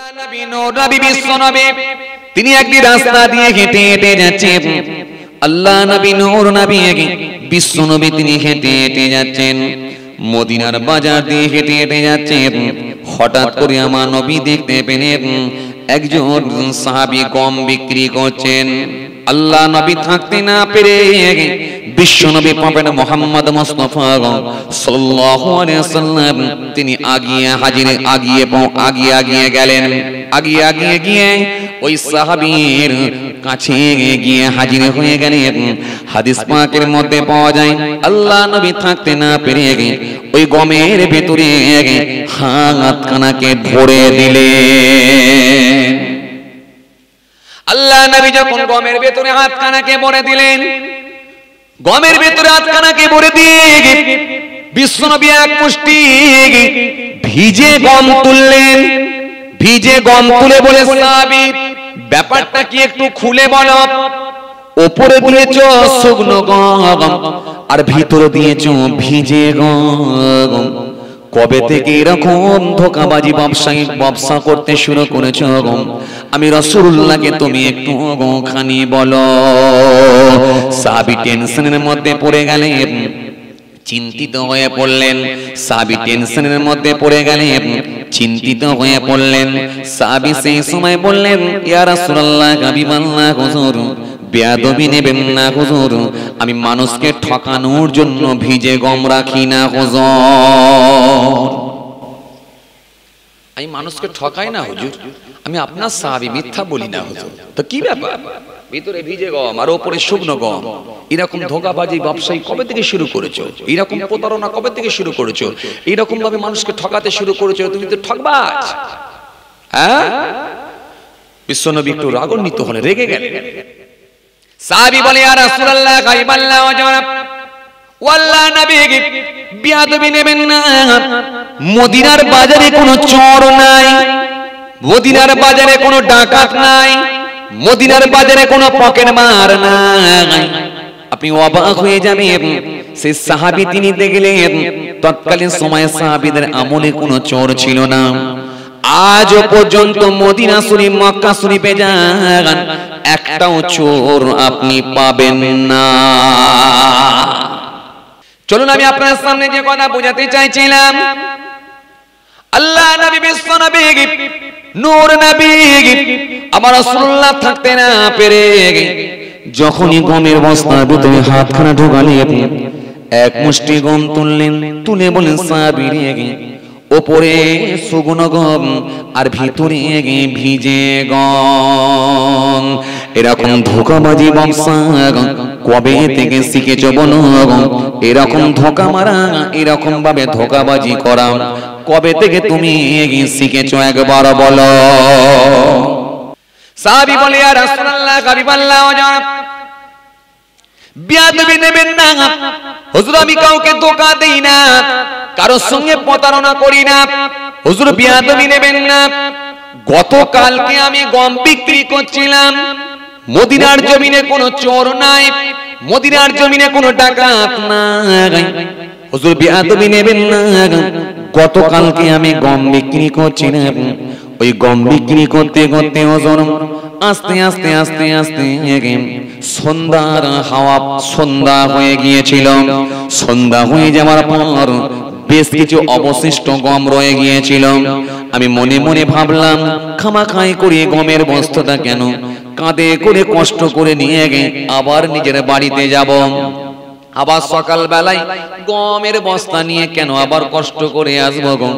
নবী নূর নবী বিশ্ব নবী তিনি একটি রাস্তা দিয়ে হেঁটে হেঁটে যাচ্ছেন। আল্লাহ নবী নূর নবী বিশ্ব নবী তিনি হেঁটে হেঁটে যাচ্ছেন, মদিনার বাজার দিয়ে হেঁটে হেঁটে যাচ্ছেন। হঠাৎ করে আমার নবী দেখতে পেলেন একজন সাহাবী গম বিক্রি করছেন। আল্লাহ নবী থাকতে না পেরে বিশ্ব নবী পাবেন মুহাম্মদ মুস্তাফা সাল্লাল্লাহু আলাইহি ওয়াসাল্লাম তিনি আগিয়ে গেলেন। আগিয়ে গিয়ে ওই সাহাবীর কাছে গিয়ে হাজির হয়ে গেলেন। হাদিস পাকের মধ্যে পাওয়া যায় আল্লাহ নবী থাকতে না পেরে ওই গমের ভেতরে হাতখানাকে ভরে দিলেন। আল্লাহ নবী যখন গমের ভেতরে হাতখানাকে ভরে দিলেন, গমের ভেতরে হাতখানাকে ভরে দিয়ে বিশ্ব নবী এক মুষ্টি ভিজে গম তুললেন। ভিজে গম তুলে বলে সাহাবী ব্যাপারটা কি একটু খুলে বলো। উপরে দিয়েছ শুকনো গম আর ভিতরে দিয়েছ ভিজে গম, কবে থেকে এরকম ধোঁকাবাজি ব্যবসা করতে শুরু করেছ? আমি রাসূলুল্লাহকে তুমি একটু খানি বলো। সাহাবী টেনশনের মধ্যে পড়ে গেলেন, চিন্তিত হয়ে পড়লেন। সাহাবী টেনশনের মধ্যে পড়ে গেলেন, চিন্তিত হয়ে পড়লেন। সাহাবী সেই সময় বললেন, ইয়া রাসূলুল্লাহ, হাবিবাল্লাহ, হুজুর বেয়াদবি নেবেন না হুজুর, আমি মানুষকে ঠকানোর জন্য ভিজে গম রাখি না হুজুর। আমি মানুষকে ঠকাই না হুজুর, আমি আপনার সাহাবী, মিথ্যা বলি না হুজুর। তো কি ব্যাপার, ভিতরে ভিজে গম আর উপরে শুকনো গম, এরকম ধোঁকাবাজি ব্যবসায়ী কবে থেকে শুরু করেছো? এরকম প্রতারণা কবে থেকে শুরু করেছো? এরকম ভাবে মানুষকে ঠকাতে শুরু করেছো, তুমি তো ঠকবাজ। হ্যাঁ, বিশ্বনবী একটু রাগান্বিত হলেন, রেগে গেলেন। সাহাবী বলে, ইয়া রাসূলুল্লাহ, গায়বাল্লাহ ওয়াজনাব, ওয়াল্লাহ নবী বিয়াদবি নেবেন না। মদিনার বাজারে কোনো চোর নাই, মদিনার বাজারে কোনো ডাকাত নাই, মদিনার বাজারে কোনো পকেট মার নাই। আপনি অবাক হয়ে যাবেন। সেই সাহাবী তিনি দেখলেন তৎকালীন সময়ে সাহাবীদের আমলে কোনো চোর ছিল না। আজও পর্যন্ত মদিনা শরীফ, মক্কা শরীফে যান, একটাও চোর আপনি পাবেন না। চলুন আমি আপনার সামনে যে কথা বোঝাতে চাইছিলাম, আল্লাহ নবী, বিশ্ব নবী, নূর নবী আমার রাসূলুল্লাহ থাকতে না পেরে যখনই গমের বস্তার ভিতরে হাতখানা ঢোকালেন, এক মুষ্টি গম তুললেন, তুলে বলেন সাহাবী রে, ওপরে শুকনো গম আর ভিতরে ভিজে গম। এরকম ধোঁকাবাজি ব্যবসা কবে থেকে শিখেছো বলো? এরকম ধোঁকা মারা, এরকম ভাবে ধোঁকাবাজি করা কবে থেকে তুমি শিখেছো একবার বলো। সাহাবী বলে, ইয়া রাসূলুল্লাহ, হাবিবাল্লাহ ওয়াজনাব, বিয়াদবি নেবেন না হুজুর, আমি কাউকে ধোঁকা দেই না, কারোর সঙ্গে প্রতারণা করি না হুজুর, বিয়াদবি নেবেন না। গতকালকে আমি গম বিক্রি করছিলাম, মদিনার জমিনে কোনো চোর নাই, মদিনার জমিনে কোনো ডাকাত নাই হুজুর, বিয়াদবি নেবেন না। গতকালকে আমি গম বিক্রি করছিলাম, ওই গম বিক্রি করতে করতে হুজুর আস্তে আস্তে আস্তে আস্তে সন্ধ্যার হাওয়া, সন্ধ্যা হয়ে গিয়েছিল। সন্ধ্যা হয়ে যাওয়ার পর বেশ কিছু অবশিষ্ট গম রয়ে গিয়েছিল। আমি মনে মনে ভাবলাম, খামাখাই করে গমের বস্তাটা কেন কাঁধে করে কষ্ট করে নিয়ে আবার নিজের বাড়িতে যাব, আবার সকাল বেলায় গমের বস্তা নিয়ে কেন আবার কষ্ট করে আসবো গো।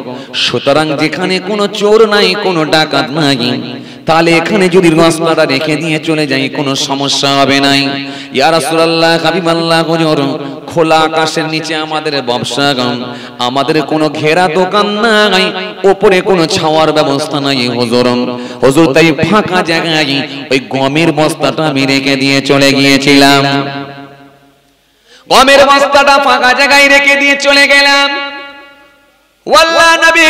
সুতরাং যেখানে কোনো চোর নাই, কোনো ডাকাত নাই, তাহলে এখানে যদি বস্তাটা রেখে দিয়ে চলে যাই কোনো সমস্যা হবে নাই। ইয়া রাসূলুল্লাহ, হাবিবাল্লাহ, হুজুর খোলা আকাশের নিচে আমাদের ব্যবসা, আমাদের কোনো ঘেরা দোকান নাই, উপরে কোনো ছাওয়ার ব্যবস্থা নাই হুজুর। হুজুর তাই ফাঁকা জায়গায় ওই গমের বস্তাটা আমি রেখে দিয়ে চলে গিয়েছিলাম। গমের বস্তাটা ফাঁকা জায়গায় রেখে দিয়ে চলে গেলাম। ওয়াল্লাহ নবী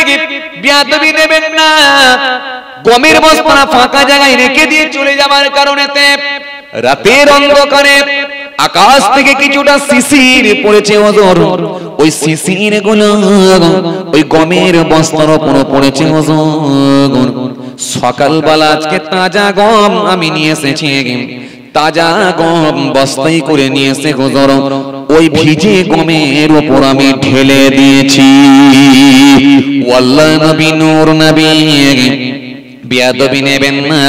বিয়াদবি নেবেন না, গমের বস্তা ফাঁকা জায়গায় রেখে দিয়ে চলে যাবার কারণেতে রাতের অন্ধকারে আকাশ থেকে কিছুটা শিশির পড়েছে হুজুর, ওই শিশির গুলো ওই গমের বস্তার উপর পড়েছে হুজুর। সকালবেলা আজকে তাজা গম আমি নিয়ে এসেছি, তাজা গম বস্তায় করে নিয়ে এসে হুজুর ওই ভিজে গমের উপর আমি ঢেলে দিয়েছি। ওয়াল্লাহ নবী নূর নবী বেয়াদবি নেবেন না,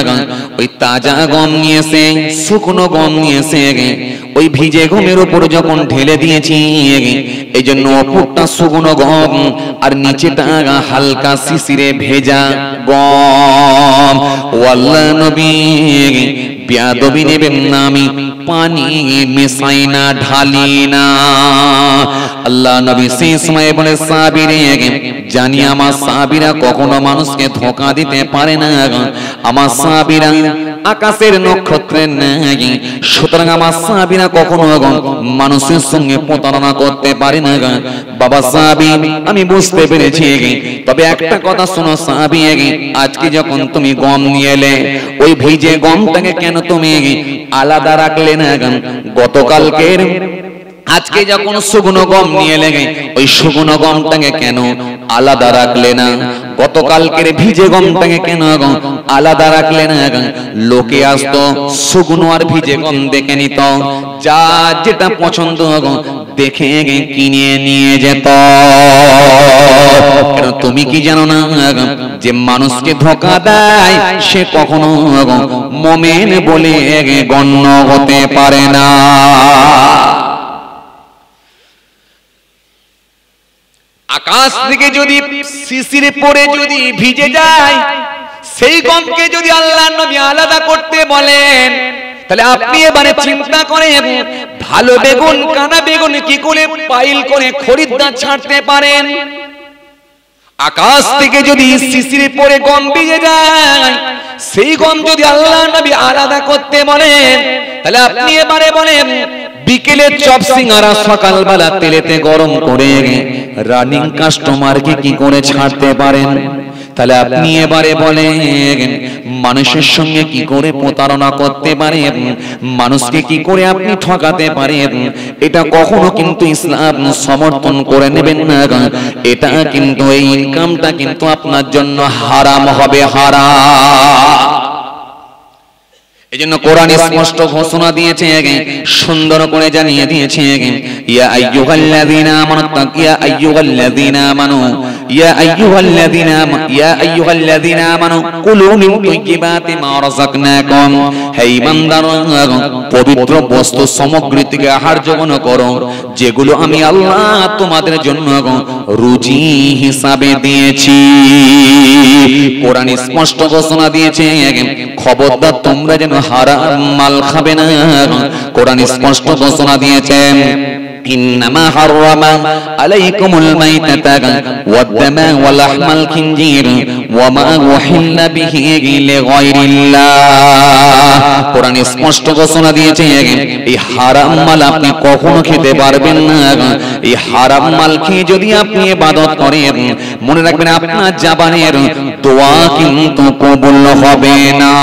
ওই তাজা গম নিয়েছে, শুকনো গম নিয়েছে, ওই ভিজে গমের উপর যখন ঢেলে দিয়েছি, এই জন্য উপরটা শুকনো গম আর নিচেটা হালকা শিশিরে ভেজা গম। ওয়াল্লাহ নবী বেয়াদবি নেবেন না, আমি পানি মেশাই না, ঢালি না। আল্লাহ নবী সেই সময় বলে সাহাবীরে, জানি আমার সাহাবীরা কখনো মানুষকে ধোঁকা দিতে পারে না, আমার সাহাবীরা আকাশের নক্ষত্রের ন্যায়, সুতরাং আমার সাহাবীরা কখনো মানুষের সঙ্গে প্রতারণা করতে পারে না। বাবা সাহাবী আমি বুঝতে পেরেছি, তবে একটা কথা শোনো সাহাবী, আজকে যখন তুমি গম নিয়ে এলে, ওই ভিজে গমটাকে কেন তুমি আলাদা রাখলে না? গতকালকের আজকে যখন শুকনো গম নিয়ে লেগে, ওই শুকনো গমটাকে কেন আলাদা রাখলে না? গতকালকের ভিজে গমটাকে কেন আলাদা রাখলে না? লোকে আসতো শুকনো আর ভিজে গম দেখে নিত, যা যেটা পছন্দ দেখে কিনে নিয়ে যেত। তুমি কি জানো না যে মানুষকে ধোঁকা দেয় সে কখনো মুমিন বলে গণ্য হতে পারে না। আকাশ থেকে যদি শিশির পড়ে যদি ভিজে যায়, সেই গমকে যদি আল্লাহর নবী আলাদা করতে বলেন, তাহলে আপনি এবারে চিন্তা করেন ভালো বেগুন কানা বেগুন কি করে পাইল করে খরিদ্দার ছাড়তে পারেন? আকাশ থেকে যদি শিশির পড়ে গম ভিজে যায়, সেই গম যদি আল্লাহর নবী আলাদা করতে বলেন, তাহলে আপনি এবারে বলেন বিকেলে চপ সিঙ্গারা সকালবেলা তেলেতে গরম করে রানিং কাস্টমারকে কি করে ছাড়তে পারেন? তাহলে আপনি এবারে বলেন মানুষের সঙ্গে কি করে প্রতারণা করতে পারেন, মানুষকে কি করে আপনি ঠকাতে পারেন? এটা কখনো কিন্তু ইসলাম সমর্থন করে নেবেন না। এটা কিন্তু এই ইনকামটা কিন্তু আপনার জন্য হারাম হবে, হারাম। এজন্য কোরআন স্পষ্ট ঘোষণা দিয়েছে, সুন্দর করে জানিয়ে দিয়েছে, ইয়া আইয়ুহাল্লাযীনা আমানু তাকিয়া আইয়ুহাল্লাযীনা আমানু ইয়া আইয়ুহাল্লাযীনা আমানু কুলু মিন তাইয়্যিবাতি মা রাযাকনাকুম, হে ঈমানদারগণ পবিত্র বস্তু সামগ্রী থেকে আহার গ্রহণ করো যেগুলো আমি আল্লাহ তোমাদের জন্য রুজি হিসাবে দিয়েছি। কোরআন স্পষ্ট ঘোষণা দিয়েছে, খবরদার তোমরা যেন হারাম মাল খাবে না। কোরআন স্পষ্ট ঘোষণা দিয়েছেন, إنما حرم عليكم الميتة والدم ولحم الخنزير وما أحل به لغير الله। কোরআন স্পষ্ট ঘোষণা দিয়েছে, এই হারাম মাল আপনি কখনো খেতে পারবেন না। এই হারাম মাল খেয়ে যদি আপনি ইবাদত করেন, মনে রাখবেন আপনার জবানের দোয়া কিন্তু কবুল হবে না।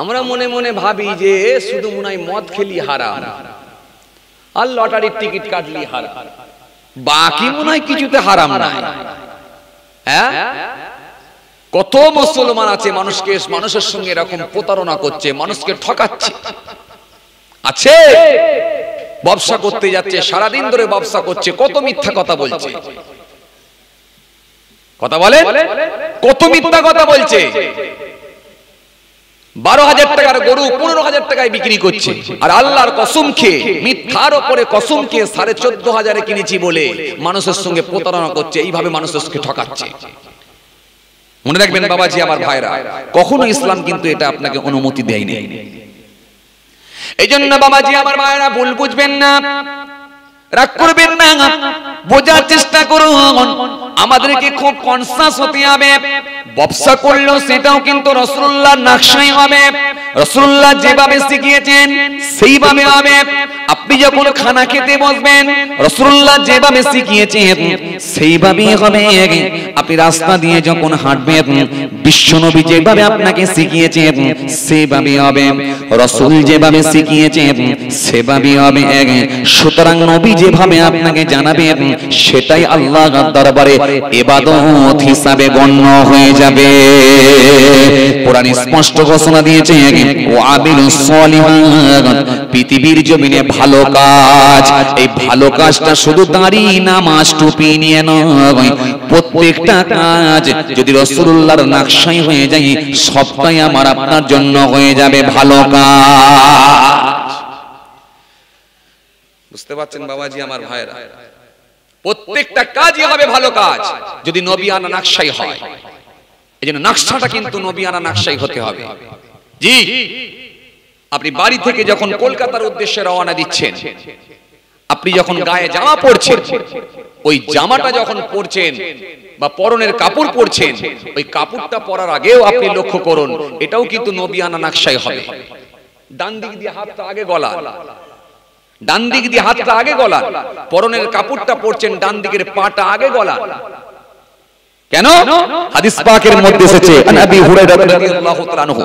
আমরা মনে মনে ভাবি যে শুধু মনে হয় মদ খেলি হারাম আর লটারির টিকিট কাটলি হারাম, বাকি মনে হয় কিছুতে হারাম নাই। হ্যাঁ, কত মুসলমান আছে মানুষের সঙ্গে এরকম প্রতারণা করছে, মানুষকে ঠকাচ্ছে। আছে ব্যবসা করতে যাচ্ছে, সারাদিন ধরে ব্যবসা করছে, কত মিথ্যা কথা বলছে, কথা বলে কত মিথ্যা কথা বলছে। 12,000 টাকার গরু 15,000 টাকায় বিক্রি করছে, আর আল্লাহর কসম খেয়ে মিথ্যার উপরে কসম খেয়ে 14,500 কিনেছি বলে মানুষের সঙ্গে প্রতারণা করছে, এইভাবে মানুষের সঙ্গে ঠকাচ্ছে। মনে রাখবেন বাবাজি আমার ভাইরা, কখনো ইসলাম কিন্তু এটা আপনাকে অনুমতি দেয়নি। এইজন্য বাবাজি আমার ভাইরা ভুল বুঝবেন না, রাগ করবেন না, বোঝার চেষ্টা করুন। আমাদেরকে খুব কনসাস হতে হবে, ব্যবসা করলেও সেটাও কিন্তু রাসূলুল্লাহর নকশায় হবে, রাসূলুল্লাহ যেভাবে শিখিয়েছেন সেইভাবে হবে। আপনি যখন খানা খেতে বসবেন, রাসূলুল্লাহ যেভাবে শিখিয়েছেন সেইভাবেই হবে। আপনি রাস্তা দিয়ে যখন হাঁটবেন, বিশ্বনবী যেভাবে আপনাকে শিখিয়েছেন সেভাবেই হবে, রাসূল যেভাবে শিখিয়েছেন সেভাবেই হবে। সুতরাং নবী যেভাবে আপনাকে জানাবেন সেটাই আল্লাহর দরবারে ইবাদত হিসাবে গণ্য হয়ে যাবে। কোরআন স্পষ্ট ঘোষণা দিয়েছে ওয়াবিলুস সলিহাত, পৃথিবীর জমিনে ভালো কাজ, এই ভালো কাজটা শুধু দাঁড়ি নামাজ টুপি নিয়ে নয়, প্রত্যেকটা কাজ যদি রাসূলুল্লাহর নকশায় হয়ে যায় সবটাই আমার আপনার জন্য হয়ে যাবে ভালো কাজ। বুঝতে পারছেন বাবাজি আমার ভাইরা, প্রত্যেকটা কাজই হবে ভালো কাজ যদি নবিয়ানা নকশায় হয়। এইজন্য নকশাটা কিন্তু নবিয়ানা নকশায় হতে হবে। জি, আপনি বাড়ি থেকে যখন কলকাতার উদ্দেশ্যে রওনা দিচ্ছেন, আপনি যখন গায়ে জামা পরছেন, ওই জামাটা যখন পরছেন বা পরনের কাপড় পরছেন, ওই কাপড়টা পরার আগেও আপনি লক্ষ্য করুন এটাও কিন্তু নবিয়ানা নকশায় হবে। ডান দিক দিয়ে হাতটা আগে গলা, ডান দিক দিয়ে হাতটা আগে গলা, পরনের কাপড়টা পরছেন ডান দিকের পাটা আগে গলা। কেন? হাদিস পাকের মধ্যে এসেছে আবি হুরায়রা রাদিয়াল্লাহু তাআলা আনহু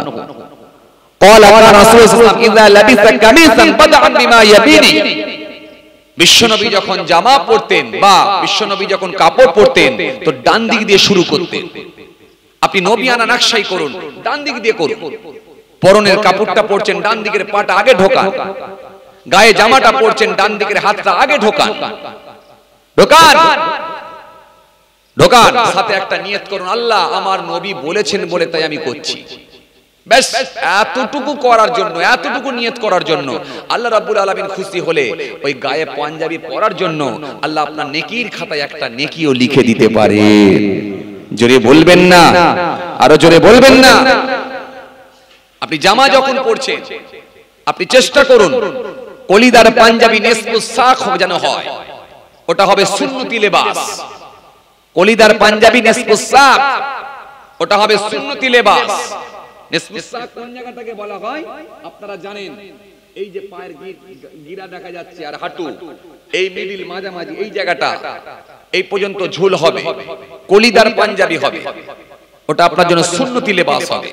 قال كان رسول الله صلى الله عليه وسلم اذا لبس قميصا بدأ بما يبيني, বিশ্বনবী যখন জামা পরতেন বা বিশ্বনবী যখন কাপড় পরতেন তো ডান দিক দিয়ে শুরু করতেন। আপনি নবিয়ানা নকশাই করুন, ডান দিক দিয়ে করুন। পরনের কাপড়টা পরছেন ডান দিকের পাটা আগে ঢোকান, গায়ে জামাটা পরছেন ডান দিকের হাতটা আগে ঢোকান, ঢোকান ঢোকান। সাথে একটা নিয়ত করুন, আল্লাহ আমার নবী বলেছেন বলে তাই আমি করছি। বেশ, এতটুকু করার জন্য, এতটুকু নিয়ত করার জন্য আল্লাহ রাব্বুল আলামিন খুশি হলে ওই গায়ে পাঞ্জাবি পরার জন্য আল্লাহ আপনার নেকির খাতায় একটা নেকিও লিখে দিতে পারে। জোরে বলবেন না, আরো জোরে বলবেন না। আপনি জামা যখন পরছেন আপনি চেষ্টা করুন কলিদার পাঞ্জাবি নেসফু সাক যেন হয়, ওটা হবে সুন্নতি লেবাস। কলিদার পাঞ্জাবি নেসফু সাক, ওটা হবে সুন্নতি লেবাস। নেসফু সাক কোন জায়গাটাকে বলা হয় আপনারা জানেন, এই যে পায়ের গিরা দেখা যাচ্ছে আর হাঁটু, এই মিডিল মাঝামাঝি এই জায়গাটা, এই পর্যন্ত ঝুল হবে, কলিদার পাঞ্জাবি হবে, ওটা আপনার জন্য সুন্নতি লেবাস হবে।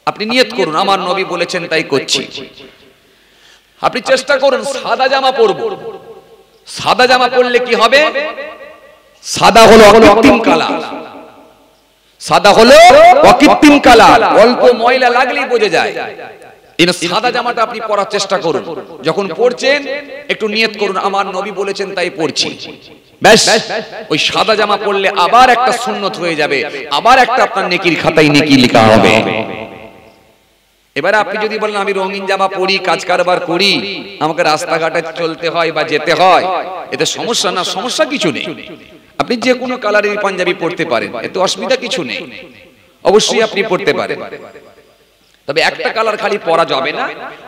আপনি নিয়ত করুন আমার নবী বলেছেন তাই করছি। আপনি চেষ্টা করুন সাদা জামা পরব। সাদা জামা পরলে কি হবে? সাদা হলো অকৃত্রিম কালার, সাদা হলো অকৃত্রিম কালার, অল্প ময়লা লাগলেই বোঝা যায়। এই সাদা জামাটা আপনি পরার চেষ্টা করুন। যখন পরছেন একটু নিয়ত করুন আমার নবী বলেছেন তাই পরছি। ব্যাস, ওই সাদা জামা পরলে আবার একটা সুন্নত হয়ে যাবে, আবার একটা আপনার নেকির খাতায় নেকি লেখা হবে। এবারে আপনি যদি বলেন আমি রঙিন জামা পরি, কাজ কারবার করি, আমাকে রাস্তাঘাটে চলতে হয় বা যেতে হয়, এতে সমস্যা না? সমস্যা কিছু নেই। আপনি যে কোনো কালারের পাঞ্জাবি পরতে পারেন, এতে অসুবিধা কিছু নেই, অবশ্যই আপনি পরতে পারেন। তবে একটা কালার খালি পরা যাবে না,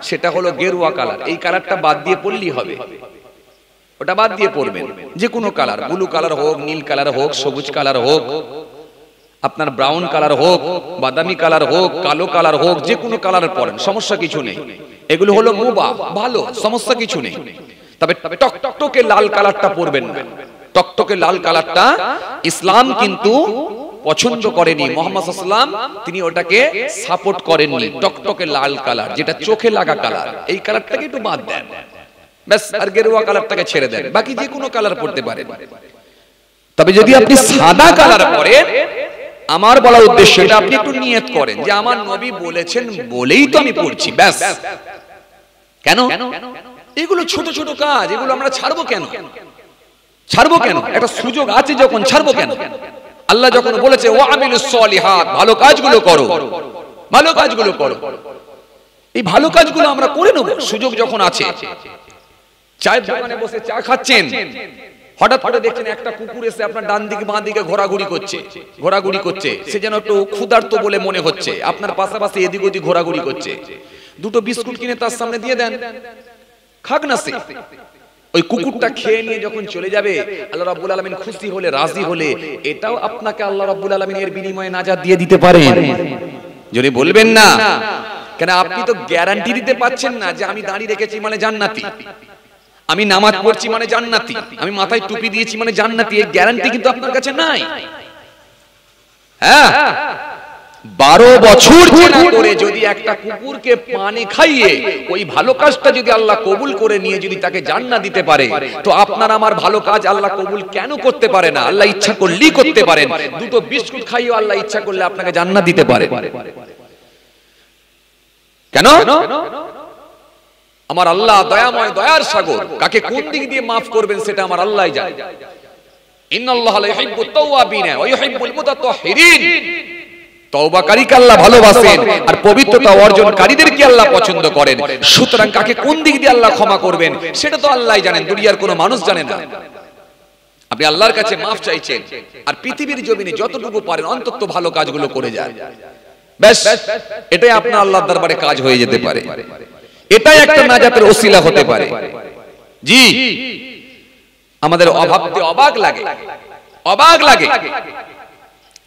সেটা হলো গেরুয়া কালার। এই কালারটা বাদ দিয়ে পরলেই হবে, ওটা বাদ দিয়ে পরবেন। যে কোনো কালার, ব্লু কালার হোক, নীল কালার হোক, সবুজ কালার হোক, আপনার ব্রাউন কালার হোক, বাদামি কালার হোক, কালো কালার হোক, যে কোনো কালার পরেন, সমস্যা কিছু নেই। এগুলো হলো মুবাহ, ভালো, সমস্যা কিছু নেই। তবে টকটকে লাল কালারটা পরবেন না। টকটকে লাল কালারটা ইসলাম কিন্তু পছন্দ করেনি, মুহাম্মদ সাল্লাল্লাহু আলাইহি ওয়াসাল্লাম তিনি ওটাকে সাপোর্ট করেননি। টকটকে লাল কালার যেটা চোখে লাগা কালার, এই কালারটাকে একটু বাদ দেন, ব্যাস। আর গেরুয়া কালারটাকে ছেড়ে দেন, বাকি যে কোনো কালার পরতে পারেন। তবে যদি আপনি সাদা কালার পরেন, আমার বলা উদ্দেশ্য এটা আপনি একটু নিয়ত করেন যে আমার নবী বলেছেন বলেই তো আমি পড়ছি, ব্যাস। কেন? এগুলো ছোট ছোট কাজ, এগুলো আমরা ছাড়বো কেন? ছাড়বো কেন? একটা সুযোগ আছে যখন, ছাড়বো কেন? আল্লাহ যখন বলেছে ওয়ামিলুস সলিহাত, ভালো কাজগুলো করো, ভালো কাজগুলো করো, এই ভালো কাজগুলো আমরা করে নেব সুযোগ যখন আছে। চায়ের দোকানে বসে চা খাচ্ছেন, হঠাৎ করে দেখছেন একটা কুকুর এসে আপনার ডান দিকে বাঁ দিকে ঘোরাঘুরি করছে, সে যেন একটু ক্ষুধার্ত বলে মনে হচ্ছে, আপনার পাশাপাশি এদিক ওদিক ঘোরাঘুরি করছে। দুটো বিস্কুট কিনে তার সামনে দিয়ে দেন, খাক না সে। ওই কুকুরটা খেয়ে নিয়ে যখন চলে যাবে, আল্লাহ রাব্বুল আলামিন খুশি হলে, রাজি হলে, এটাও আপনাকে আল্লাহ রাব্বুল আলামিন এর বিনিময়ে নাজাত দিয়ে দিতে পারেন। যদি বলবেন না কেন, আপনি তো গ্যারান্টি দিতে পাচ্ছেন না যে আমি দাঁড়িয়ে রেখেছি মানে জান্নাতি, আমি নামাজ পড়ছি মানে জান্নাতি, আমি মাথায় টুপি দিয়েছি মানে জান্নাতি, এই গ্যারান্টি কিন্তু আপনার কাছে নাই। হ্যাঁ, 12 বছর চেনা করে যদি একটা কুকুরকে পানি খাইয়ে ওই ভালো কাজটা যদি আল্লাহ কবুল করে নিয়ে যদি তাকে জান্নাত দিতে পারে, তো আপনার আমার ভালো কাজ আল্লাহ কবুল কেন করতে পারে না? আল্লাহ ইচ্ছা করলেই করতে পারেন। দুটো বিস্কুট খাইয়ে আল্লাহ ইচ্ছা করলে আপনাকে জান্নাত দিতে পারে। কেন? আমার আল্লাহ দয়াময়, দয়ার সাগর। কাকে কোন দিক দিয়ে মাফ করবেন সেটা আমার আল্লাহই জানে। ইন্নাল্লাহা লা ইউহিব্বুত তাওয়াবিন ওয়া ইউহিব্বুল মুতাতাহহিরিন। তওবাকারীকে আল্লাহ ভালোবাসেন আর পবিত্রতা অর্জনকারীদেরকে আল্লাহ পছন্দ করেন। সুতরাং কাকে কোন দিক দিয়ে আল্লাহ ক্ষমা করবেন সেটা তো আল্লাহই জানেন, দুনিয়ার কোনো মানুষ জানে না। আপনি আল্লাহর কাছে মাফ চাইছেন আর পৃথিবীর জমিনে যতটুকু পারেন অন্তত ভালো কাজগুলো করে যান, ব্যাস এটাই আপনার আল্লাহর দরবারে কাজ হয়ে যেতে পারে। এটাই একটা নাজাতের ওসিলা হতে পারে। জি, আমাদের অভাবতে অবাক লাগে, অবাক লাগে।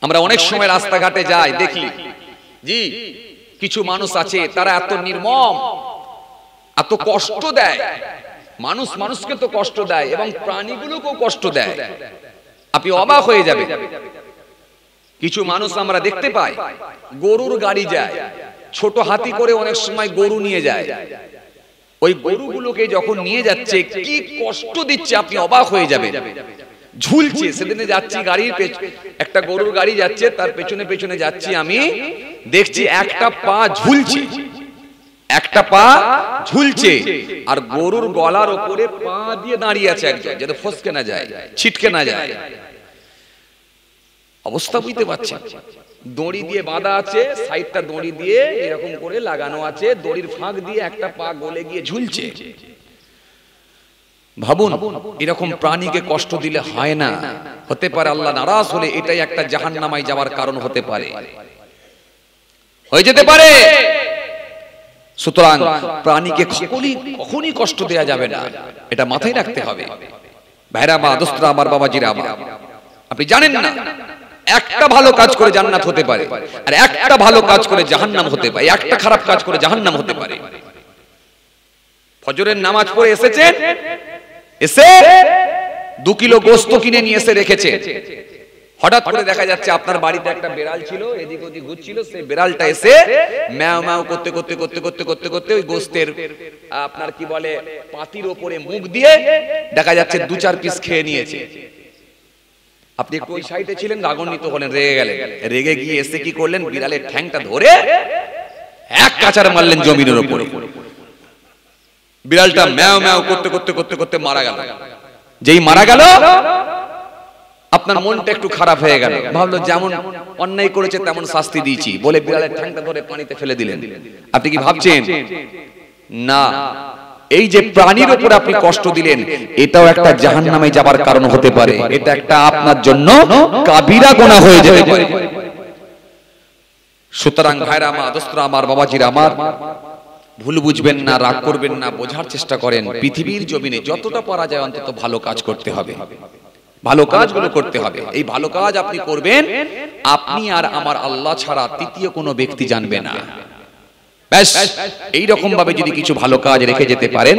আমরা অনেক সময় রাস্তাঘাটে যাই, দেখি জি কিছু মানুষ আছে তারা এত নির্মম, এত কষ্ট দেয়। মানুষ মানুষকে তো কষ্ট দেয় এবং প্রাণীগুলোকেও কষ্ট দেয়। আপনি অবাক হয়ে যাবেন। কিছু মানুষ আমরা দেখতে পাই গরুর গাড়ি যায়, ছোট হাতি করে অনেক সময় গরু নিয়ে যায়। ওই গরুগুলোকে যখন নিয়ে যাচ্ছে কি কষ্ট দিচ্ছে আপনি অবাক হয়ে যাবেন। ঝুলছে, সেদিনে যাচ্ছি গাড়ির একটা গরুর গাড়ি যাচ্ছে, তার পেছনে পেছনে যাচ্ছি, আমি দেখছি একটা পা ঝুলছে, একটা পা ঝুলছে আর গরুর গলার উপরে পা দিয়ে দাঁড়িয়ে আছে একজন, যাতে ফসকে না যায়, ছিটকে না যায়। অবস্থা বুঝতে পারছেন? দড়ি দিয়ে বাঁধা আছে, সাইডটা দড়ি দিয়ে এরকম করে লাগানো আছে, দড়ির ফাঁক দিয়ে একটা পা গলে গিয়ে ঝুলছে। ভাবুন, এরকম প্রাণীকে কষ্ট দিলে হয় না। হতে পারে আল্লাহ নারাজ হলে এটাই একটা জাহান্নামায় যাওয়ার কারণ হতে পারে, হয়ে যেতে পারে। সুতরাং প্রাণীকে কখনই কষ্ট দেয়া যাবে না, এটা মাথায় রাখতে হবে। ভাইরা মা, দোস্তরা আমার, বাবাজিরা আমার, আপনি জানেন না একটা ভালো কাজ করে জান্নাত হতে পারে আর একটা ভালো কাজ করে জাহান্নাম হতে পারে, একটা খারাপ কাজ করে জাহান্নাম হতে পারে। ফজরের নামাজ পড়ে এসেছেন, এসে 2 কিলো গোশত কিনে নিয়ে এসে রেখেছে। হঠাৎ করে দেখা যাচ্ছে আপনার বাড়িতে একটা বিড়াল ছিল, এদিক ওদিক ঘুরছিল, সেই বিড়ালটা এসে ম্যাও ম্যাও করতে করতে করতে করতে করতে করতে ওই গোশতের আপনার কি বলে পাতির উপরে মুখ দিয়ে দেখা যাচ্ছে 2-4 পিস খেয়ে নিয়েছে। আপনি একটু ওই সাইডে ছিলেন, রাগান্বিত হলেন, রেগে গেলেন। রেগে গিয়ে এসে কি করলেন, বিড়ালের ঠ্যাংটা ধরে এক কাচার মারলেন জমিনের উপরে। বিড়ালটা ম্যাও ম্যাও করতে করতে করতে করতে মারা গেল। যেই মারা গেল আপনার মনটা একটু খারাপ হয়ে গেল, ভাবলো যেমন অন্যায় করেছে তেমন শাস্তি দিয়েছি বলে বিড়ালের ঠ্যাংটা ধরে পানিতে ফেলে দিলেন। আপনি কি ভাবছেন না এই যে প্রাণীর উপর আপনি কষ্ট দিলেন এটাও একটা জাহান্নামে যাবার কারণ হতে পারে? এটা একটা আপনার জন্য কাবিরা গুনাহ হয়ে যেতে পারে। সুতরাং ভাইরা মা, দোস্তরা আমার, বাবাজিরা আমার, ভুল বুঝবেন না, রাগ করবেন না, বোঝার চেষ্টা করেন। পৃথিবীর জমিনে যতটা পারা যায় অন্তত ভালো কাজ করতে হবে, ভালো কাজগুলো করতে হবে। এই ভালো কাজ আপনি করবেন, আপনি আর আমার আল্লাহ ছাড়া তৃতীয় কোনো ব্যক্তি জানবে না। ব্যাস এইরকম ভাবে যদি কিছু ভালো কাজ রেখে যেতে পারেন,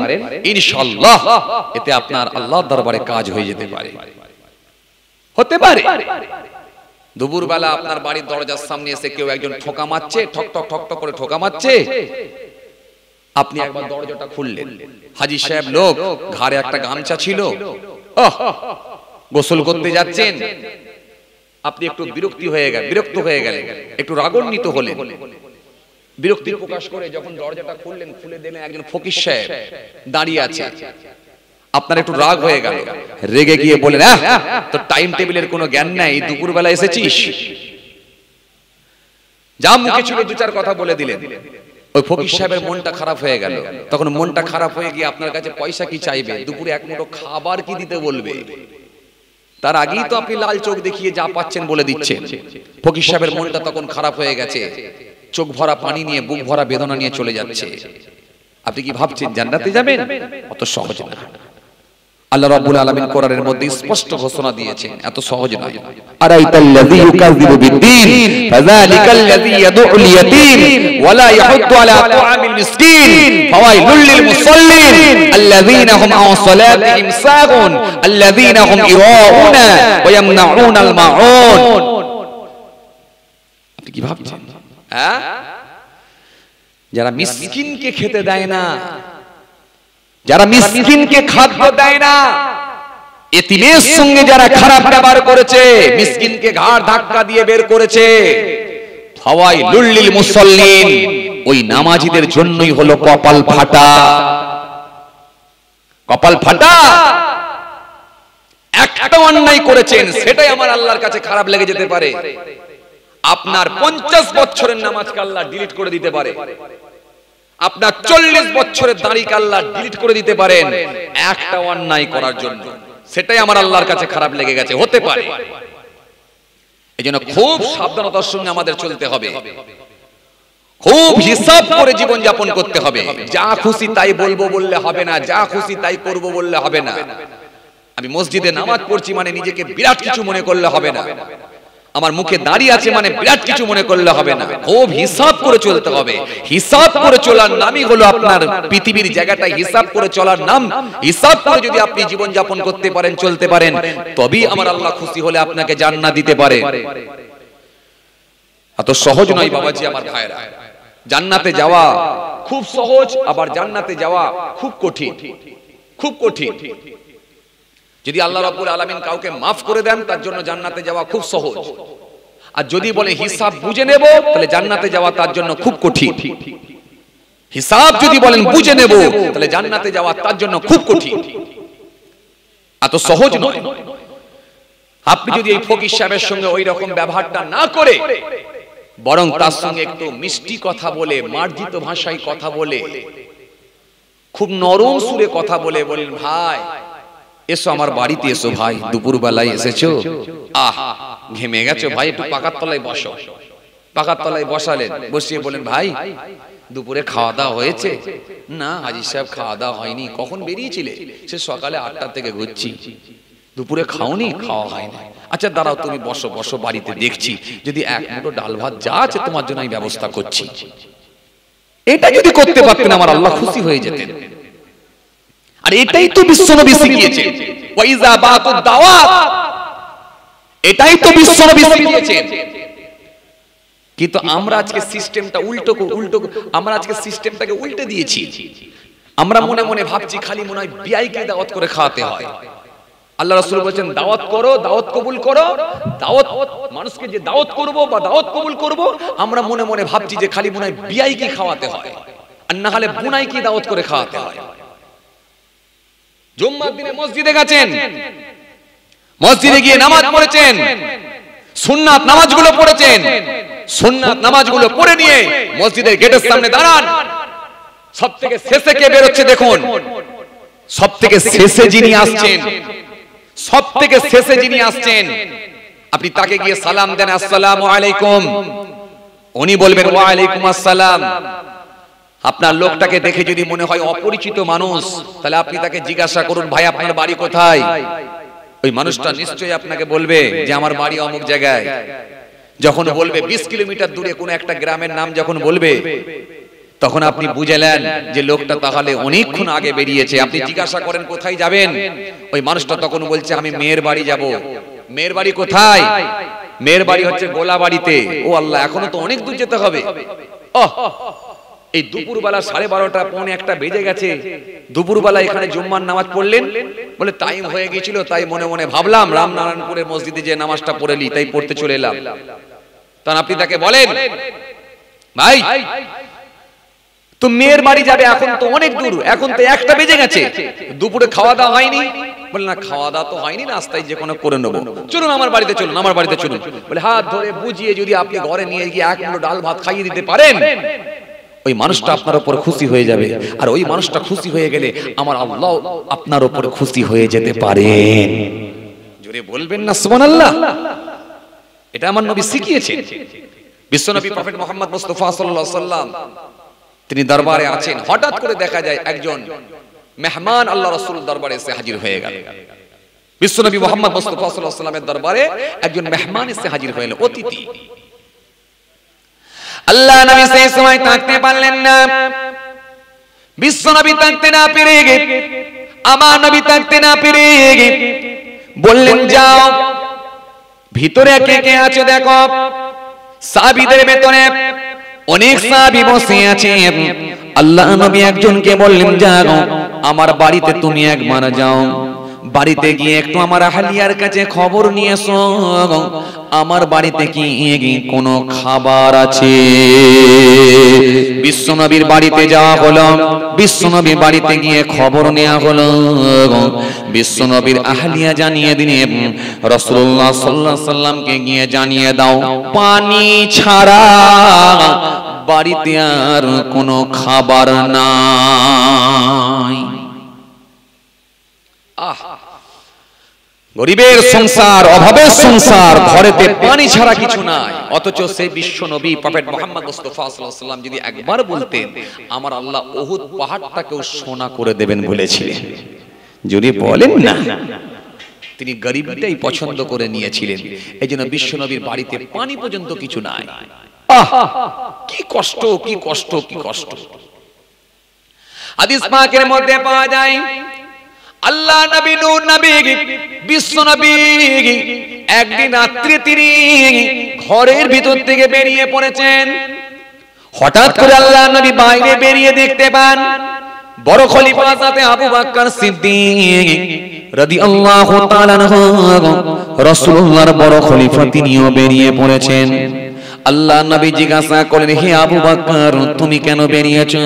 ইনশাআল্লাহ এতে আপনার আল্লাহর দরবারে কাজ হয়ে যেতে পারে, হতে পারে। দুপুর বেলা আপনার বাড়ির দরজার সামনে এসে কেউ একজন ঠোকা মারছে, ঠক ঠক ঠক ঠক করে ঠোকা মারছে, আপনি একবার দরজাটা খুললেন, হাজী সাহেব লোক, ঘাড়ে একটা গামছা ছিল, গোসল করতে যাচ্ছেন, আপনি একটু বিরক্ত হয়ে গেলেন, একটু রাগান্বিত হলেন। বিরক্তি প্রকাশ করে যখন দরজাটা খুললেন, খুলে দিলেন একজন ফকির সাহেব দাঁড়িয়ে আছে। আপনার একটু রাগ হয়ে গেল, রেগে গিয়ে বলেন, তো টাইম টেবিলের কোনো জ্ঞান নাই, দুপুর বেলা এসেছিস? যা মুখে ছিল 2-4 কথা বলে দিলেন। ওই ফকির সাহেবের মনটা খারাপ হয়ে গেল। তখন মনটা খারাপ হয়ে গিয়ে আপনার কাছে পয়সা কি চাইবে, দুপুরে এক মুঠো খাবার কি দিতে বলবে। তার আগেই তো আপনি লাল চোখ দেখিয়ে যা পাচ্ছেন বলে দিচ্ছেন। ফকির সাহেবের মনটা তখন খারাপ হয়ে গেছে, চোখ ভরা পানি নিয়ে, বুক ভরা বেদনা নিয়ে চলে যাচ্ছে। আপনি কি ভাবছেন জান্নাতে যাবেন? অত সহজ না। আল্লাহ রাব্বুল আলামিন কোরআনের মধ্যে স্পষ্ট ঘোষণা দিয়েছেন, এত সহজ নয়। আরাইতাল্লাযী ইউকাযযিবু বিদ্দীন ফাযালিকাল্লাযী ইয়াদউল ইয়াতীম ওয়া লা ইয়াহুদ্দু আলা তুআমিল মিসকিন ফাওয়াইলুল লিল মুসাল্লিন আল্লাযীনা হুম আন সালাতিহিম সাগুন আল্লাযীনা হুম ইরাউনা ওয়া ইয়ামনাউনাল মাউন। আপনি কি ভাবছেন? হ্যাঁ, যারা মিসকিনকে খেতে দেয় না, যারা মিসকিনকে খাদ্য দেয় না, এতিমের সঙ্গে যারা খারাপ ব্যবহার করেছে, মিসকিনকে ঘাড় ধাক্কা দিয়ে বের করেছে, ফাওয়াইলুল লিল মুসাল্লিন, ওই নামাজীদের জন্যই হলো কপাল ফাটা। কপাল ফাটা। একটা অন্যায় করেছেন, সেটাই আমার আল্লাহর কাছে খারাপ লেগে যেতে পারে। আপনার 50 বছরের নামাজকে আল্লাহ ডিলিট করে দিতে পারে, আপনার 40 বছরের দাড়িকে আল্লাহ ডিলিট করে দিতে পারেন একটা অন্যায় করার জন্য। সেটাই আমার আল্লাহর কাছে খারাপ লেগে গেছে, হতে পারে। এজন্য খুব সাবধানতার সঙ্গে আমাদের চলতে হবে, খুব হিসাব করে জীবন যাপন করতে হবে। যা খুশি তাই বলবো বললে হবে না, যা খুশি তাই করব বললে হবে না। আমি মসজিদে নামাজ পড়ছি মানে নিজেকে বিরাট কিছু মনে করলে হবে না, আমার মুখে দাঁড়িয়ে আছে মানে বিরাট কিছু মনে করলে হবে না। খুব হিসাব করে চলতে হবে। হিসাব করে চলার নামই হলো আপনার পৃথিবীর জায়গাটাই হিসাব করে চলার নাম। হিসাব করে যদি আপনি জীবন যাপন করতে পারেন, চলতে পারেন, তবেই আমার আল্লাহ খুশি হলে আপনাকে জান্নাত দিতে পারে। এত সহজ নয় বাবাজি আমার ভাইরা। জান্নাতে যাওয়া খুব সহজ, আবার জান্নাতে যাওয়া খুব কঠিন, খুব কঠিন। যদি আল্লাহ রাব্বুল আলামিন কাউকে মাফ করে দেন, তার জন্য জান্নাতে যাওয়া খুব সহজ। আর যদি বলে হিসাব বুঝে নেব, তাহলে জান্নাতে যাওয়া তার জন্য খুব কঠিন। হিসাব যদি বলেন বুঝে নেব, তাহলে জান্নাতে যাওয়া তার জন্য খুব কঠিন। এত সহজ নয়। আপনি যদি এই ফকির সাহেবের সঙ্গে ওই রকম ব্যবহারটা না করে, বরং তার সঙ্গে একটু মিষ্টি কথা বলে, মার্জিত ভাষায় কথা বলে, খুব নরম সুরে কথা বলে বলেন, ভাই এসো আমার বাড়িতে এসো, ভাই দুপুর বেলায় এসেছো, আহ ঘেমে গেছো ভাই, একটু পাকার তলায় বসো। পাকার তলায় বসালেন, বসিয়ে বলেন, ভাই দুপুরে খাওয়া দাওয়া হয়েছে? না হাজী সাহেব খাওয়া দাওয়া হয়নি। কখন বেরিয়েছিলে? সে সকালে 8টা থেকে ঘুরছি। দুপুরে খাওনি? খাওয়া হয় না। আচ্ছা দাঁড়াও, তুমি বসো বসো, বাড়িতে দেখছি যদি এক মুঠো ডাল ভাত যা আছে তোমার জন্য আমি ব্যবস্থা করছি। এটা যদি করতে পারতেন আমার আল্লাহ খুশি হয়ে যেতেন। আর এটাই তো বিশ্বনবী শিখিয়েছেন, ওয়াইজা বাতুদ দাওয়াত, এটাই তো বিশ্বনবী শিখিয়েছেন। কিন্তু আমরা আজকে সিস্টেমটা উল্টো, আমরা আজকে সিস্টেমটাকে উল্টে দিয়েছি। আমরা মনে মনে ভাবছি খালি মনে হয় বিআইকে দাওয়াত করে খাওয়াতে হয়। আল্লাহ রাসূল বলেছেন দাওয়াত করো, দাওয়াত কবুল করো। দাওয়াত মানুষকে যে দাওয়াত করব বা দাওয়াত কবুল করব, আমরা মনে মনে ভাবছি যে খালি মনে হয় বিআইকে খাওয়াতে হয়, আর না হলে বুনাইকে দাওয়াত করে খাওয়াতে হয়। জুম্মার দিনে মসজিদে গেছেন, মসজিদে গিয়ে নামাজ পড়েছেন, সুন্নাত নামাজগুলো পড়েছেন, সুন্নাত নামাজগুলো পড়ে নিয়ে মসজিদের গেটের সামনে দাঁড়ান। সবথেকে শেষে কে বের হচ্ছে দেখুন, সবথেকে শেষে যিনি আসছেন, সবথেকে শেষে যিনি আসছেন, আপনি তাকে গিয়ে সালাম দেন, আসসালামু আলাইকুম। উনি বলবেন ওয়া আলাইকুম আসসালাম। আপনার লোকটাকে দেখে যদি মনে হয় অপরিচিত মানুষ, তাহলে আপনি তাকে জিজ্ঞাসা করুন, ভাই আপনার বাড়ি কোথায়? ওই মানুষটা নিশ্চয়ই আপনাকে বলবে যে আমার বাড়ি অমুক জায়গায়। যখন বলবে 20 কিলোমিটার দূরে কোন একটা গ্রামের নাম যখন বলবে, তখন আপনি বুঝলেন যে লোকটা তাহলে অনেকক্ষণ আগে বেরিয়েছে। আপনি জিজ্ঞাসা করেন কোথায় যাবেন, ওই মানুষটা তখন বলছে আমি মেয়ের বাড়ি যাব। মেয়ের বাড়ি কোথায়? মেয়ের বাড়ি হচ্ছে গোলাবাড়িতে। ও আল্লাহ, এখনো তো অনেক দূর যেতে হবে। এই দুপুরবেলা 12:30 পৌনে 1টা বেজে গেছে, দুপুরবেলা এখানে জুম্মার নামাজ পড়লেন? বলে টাইম হয়ে গিয়েছিল, তাই মনে মনে ভাবলাম রামনারায়ণপুরের মসজিদে যে নামাজটা পড়েলি তাই পড়তে চলে এলাম। তখন আপনি তাকে বলেন, ভাই তো মেয়ের বাড়ি যাবে, এখন তো অনেক দূর, এখন তো 1টা বেজে গেছে, দুপুরে খাওয়া দাওয়া হয়নি? বলে না খাওয়া দাওয়া তো হয়নি, নাস্তায় যে কোনো করে নেবো, চলুন আমার বাড়িতে চলুন, আমার বাড়িতে চলুন। বলে হাত ধরে বুঝিয়ে যদি আপনি ঘরে নিয়ে গিয়ে 1 মুঠো ডাল ভাত খাইয়ে দিতে পারেন, ওই মানুষটা আপনার উপর খুশি হয়ে যাবে। আর ওই মানুষটা খুশি হয়ে গেলে আমার আল্লাহ আপনার উপর খুশি হয়ে যেতে পারেন। জোরে বলবেন না সুবহানাল্লাহ। এটা আমার নবী শিখিয়েছেন। বিশ্বনবী প্রফেট মুহাম্মদ মুস্তাফা সাল্লাল্লাহু আলাইহি ওয়াসাল্লাম তিনি দরবারে আছেন, হঠাৎ করে দেখা যায় একজন মেহমান আল্লাহ রাসূল দরবারে এসে হাজির হয়ে গেল। বিশ্বনবী মুহাম্মদ মুস্তাফা সাল্লাল্লাহু আলাইহি ওয়াসাল্লামের দরবারে একজন মেহমান এসে হাজির হয়ে গেল, অতিথি। আল্লাহ নবী সেই সময় থাকতে পারলেন না, বিশ্ব নবী থাকতে না পেরে আমার নবী থাকতে না পেরে বললেন যাও ভিতরে কে কে আছে দেখো। সাহাবীদের ভেতরে অনেক সাহাবী বসে আছেন। আল্লাহ নবী একজনকে বললেন, যাও আমার বাড়িতে তুমি একবার যাও, বাড়িতে গিয়ে একটু আমার আহলিয়ার কাছে খবর নিয়ে এসো, আমার বাড়িতে কি কোনো খাবার আছে। বিশ্বনবীর বাড়িতে যাওয়া হলো, বিশ্বনবীর বাড়িতে গিয়ে খবর নেওয়া হলো। বিশ্বনবীর আহলিয়া জানিয়ে দিলেন, রাসূলুল্লাহ সাল্লাল্লাহু আলাইহি সাল্লামকে গিয়ে জানিয়ে দাও, পানি ছাড়া বাড়িতে আর কোনো খাবার নাই। গরিবের সংসার, অভাবের সংসার, ঘরেতে পানি ছাড়া কিছু নাই। অথচ সেই বিশ্ব নবী প্রফেট মুহাম্মদ মুস্তাফা সাল্লাল্লাহু আলাইহি ওয়াসাল্লাম যদি একবার বলতেন, আমার আল্লাহ উহুদ পাহাড়টাকেও সোনা করে দেবেন বলেছিলেন। যদি বলেন না, তিনি গরিবটাই পছন্দ করে নিয়েছিলেন। এইজন্য বিশ্ব নবীর বাড়িতে পানি পর্যন্ত কিছু নাই। কি কষ্ট, কি কষ্ট, কি কষ্ট। হাদিস পাকের মধ্যে পাওয়া যায়, আল্লাহ নবী নূর নবী বিশ্ব নবী একদিন রাত্রে তিনি ঘরের ভিতর থেকে বেরিয়ে পড়েছেন। হঠাৎ করে আল্লাহ নবী বাইরে বেরিয়ে দেখতে পান বড় খলিফা সাথে আবু বকর সিদ্দিক রাদিয়াল্লাহু তাআলা আনহু, রাসূলুল্লাহর বড় খলিফা তিনিও বেরিয়ে পড়েছেন। আল্লাহ নবী জিজ্ঞাসা করলেন, হে আবু বকর তুমি কেন বেরিয়েছো?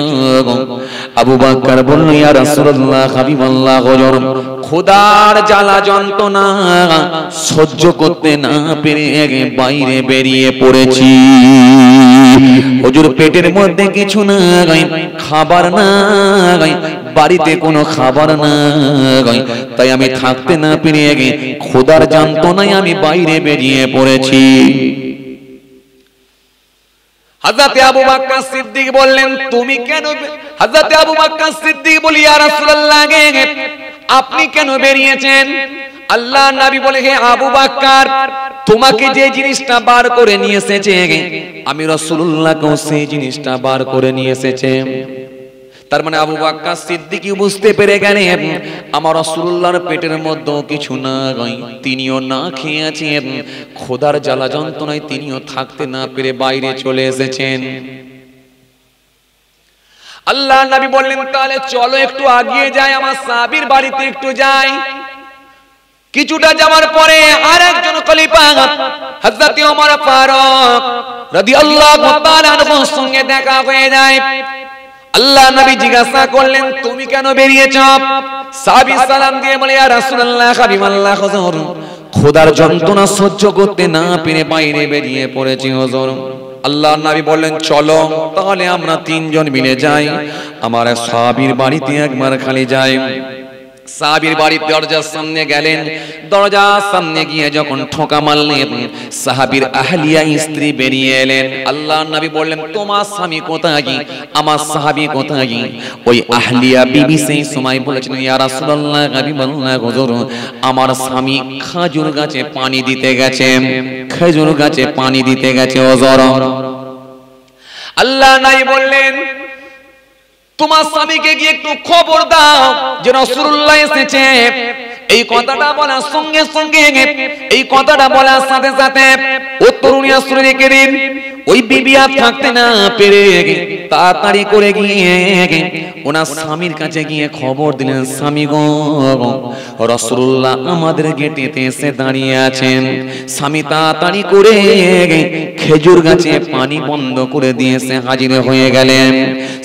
আবু বকর বলল, ইয়া রাসূলুল্লাহ হাবিবাল্লাহ, হুজুর খোদার জ্বালা যন্ত্রণা সহ্য করতে না পেরে বাইরে বেরিয়ে পড়েছি। হুজুর পেটের মধ্যে কিছু নাই, খাবার নাই, বাড়িতে কোনো খাবার নাই, তাই আমি থাকতে না পেরে খোদার যন্ত্রণায় আমি বাইরে বেরিয়ে পড়েছি। হযরত আবু বকর সিদ্দিক বললেন, তুমি কেন? হযরত আবু বকর সিদ্দিক বলি, ইয়া রাসূলুল্লাহ আপনি কেন বেরিয়েছেন? আল্লাহ নবী বলে, হে আবু বকর তোমাকে যে জিনিসটা বার করে নিয়ে এসেছে আমি রাসূলুল্লাহকেও সেই জিনিসটা বার করে নিয়ে এসেছে। তার মানে আবু বকর সিদ্দিক বুঝতে পেরে গেলেন আমার রাসূলুল্লাহর পেটের মধ্যে কিছু নাই, তিনিও না খেয়ে আছেন, খোদার জ্বালা যন্ত্রণায় তিনিও থাকতে না পেরে বাইরে চলে এসেছেন। আল্লাহ নবী বললেন, তাহলে চলো একটু আগিয়ে যাই, আমার সাহাবীর বাড়িতে একটু যাই। কিছুটা যাওয়ার পরে আরেকজন খলিফা হযরত ওমর ফারুক রাদিয়াল্লাহু তাআলা আনহুর সঙ্গে দেখা হয়ে যায়। আল্লাহ নবী জিজ্ঞাসা করলেন, তুমি কেন বেরিয়েছ? সাহাবী সালাম দিয়ে বলে, ইয়া রাসূলুল্লাহ হাবিবাল্লাহ হুজুর খোদার যন্ত্রণা সহ্য করতে না পেরে বাইরে বেরিয়ে পড়েছি হুজুর। আল্লাহ নবী বললেন, চলো তাহলে আমরা তিনজন মিলে যাই, আমার সাহাবীর বাড়িতে একবার খালি যাই। সাহাবীর বাড়ির দরজার সামনে গেলেন, দরজার সামনে গিয়ে যখন ঠোকা মারলেন সাহাবীর আহলিয়া স্ত্রী বেরিয়ে এলেন। আল্লাহ নবী বললেন, তোমার স্বামী কোথায়? আমার সাহাবী কোথায়? ওই আহলিয়া বিবি সেই সময় বলেছেন, ইয়া রাসূলুল্লাহ হাবিবাল্লাহ হুজুর আমার স্বামী খেজুর গাছে পানি দিতে গেছে, খেজুর গাছে পানি দিতে গেছে হুজুর। আল্লাহ নবী বললেন, তোমার স্বামীকে গিয়ে একটু খবর দাও যে রাসূলুল্লাহ এসেছে। এই কথাটা বলার সঙ্গে সঙ্গে, এই কথাটা বলার সাথে সাথে ও তরুণী আসরে কেরিম ওই বিবি আর থাকতে না পেরে তাড়াতাড়ি করে গিয়ে ওনার স্বামীর কাছে গিয়ে খবর দিলেন, স্বামী গো রাসূলুল্লাহ আমাদের গেটেতে এসে দাঁড়িয়ে আছেন। স্বামী তাড়াতাড়ি করে খেজুর গাছে পানি বন্ধ করে দিয়েছে হাজির হয়ে গেলেন।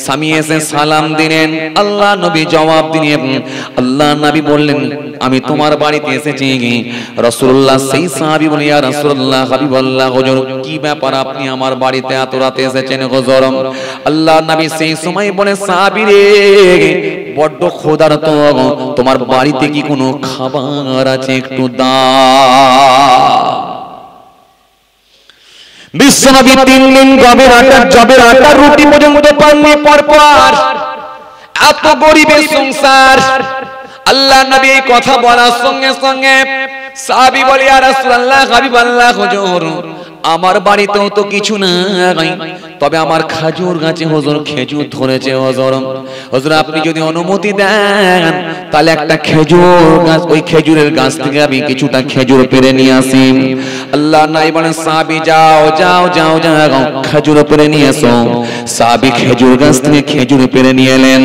স্বামী এসে সালাম দিলেন, আল্লাহ নবী জবাব দিলেন। আল্লাহ নবী বললেন, আমি তোমার বাড়িতে এসেছি। রাসূলুল্লাহ সেই সাহাবী বলে, ইয়া রাসূলুল্লাহ হাবিবাল্লাহ হুজুর কি ব্যাপার আপনি আমার বাড়িতে এত রাতে এসেছেন হুজুর? আল্লাহ নবী সেই সময় বলে, সাহাবী রে বড্ড ক্ষুধার্ত, তোমার বাড়িতে কি কোনো খাবার আছে একটু দাও। বিশ্বনবী 3 দিন জবের আটা রুটি পর্যন্ত পাননি পরপর। এত গরিবের সংসার। আল্লাহ নবী এই কথা বলার সঙ্গে সঙ্গে সাহাবী বলে, ইয়া রাসূলুল্লাহ হাবিবাল্লাহ হুজুর আমার বাড়িতেও তো কিছু নাই, তবে আমার খেজুর গাছে হুজুর খেজুর ধরেছে হুজুর, হুজুর আপনি যদি অনুমতি দেন তাহলে একটা খেজুর গাছ, ওই খেজুরের গাছ থেকে আমি কিছুটা খেজুর পেড়ে নিয়ে আসি। আল্লাহ নাই বলেন সাহাবী যাও যাও যাও যাও খেজুর পেড়ে নিয়ে এসো। সাহাবী খেজুর গাছ থেকে খেজুর পেড়ে নিয়ে এলেন।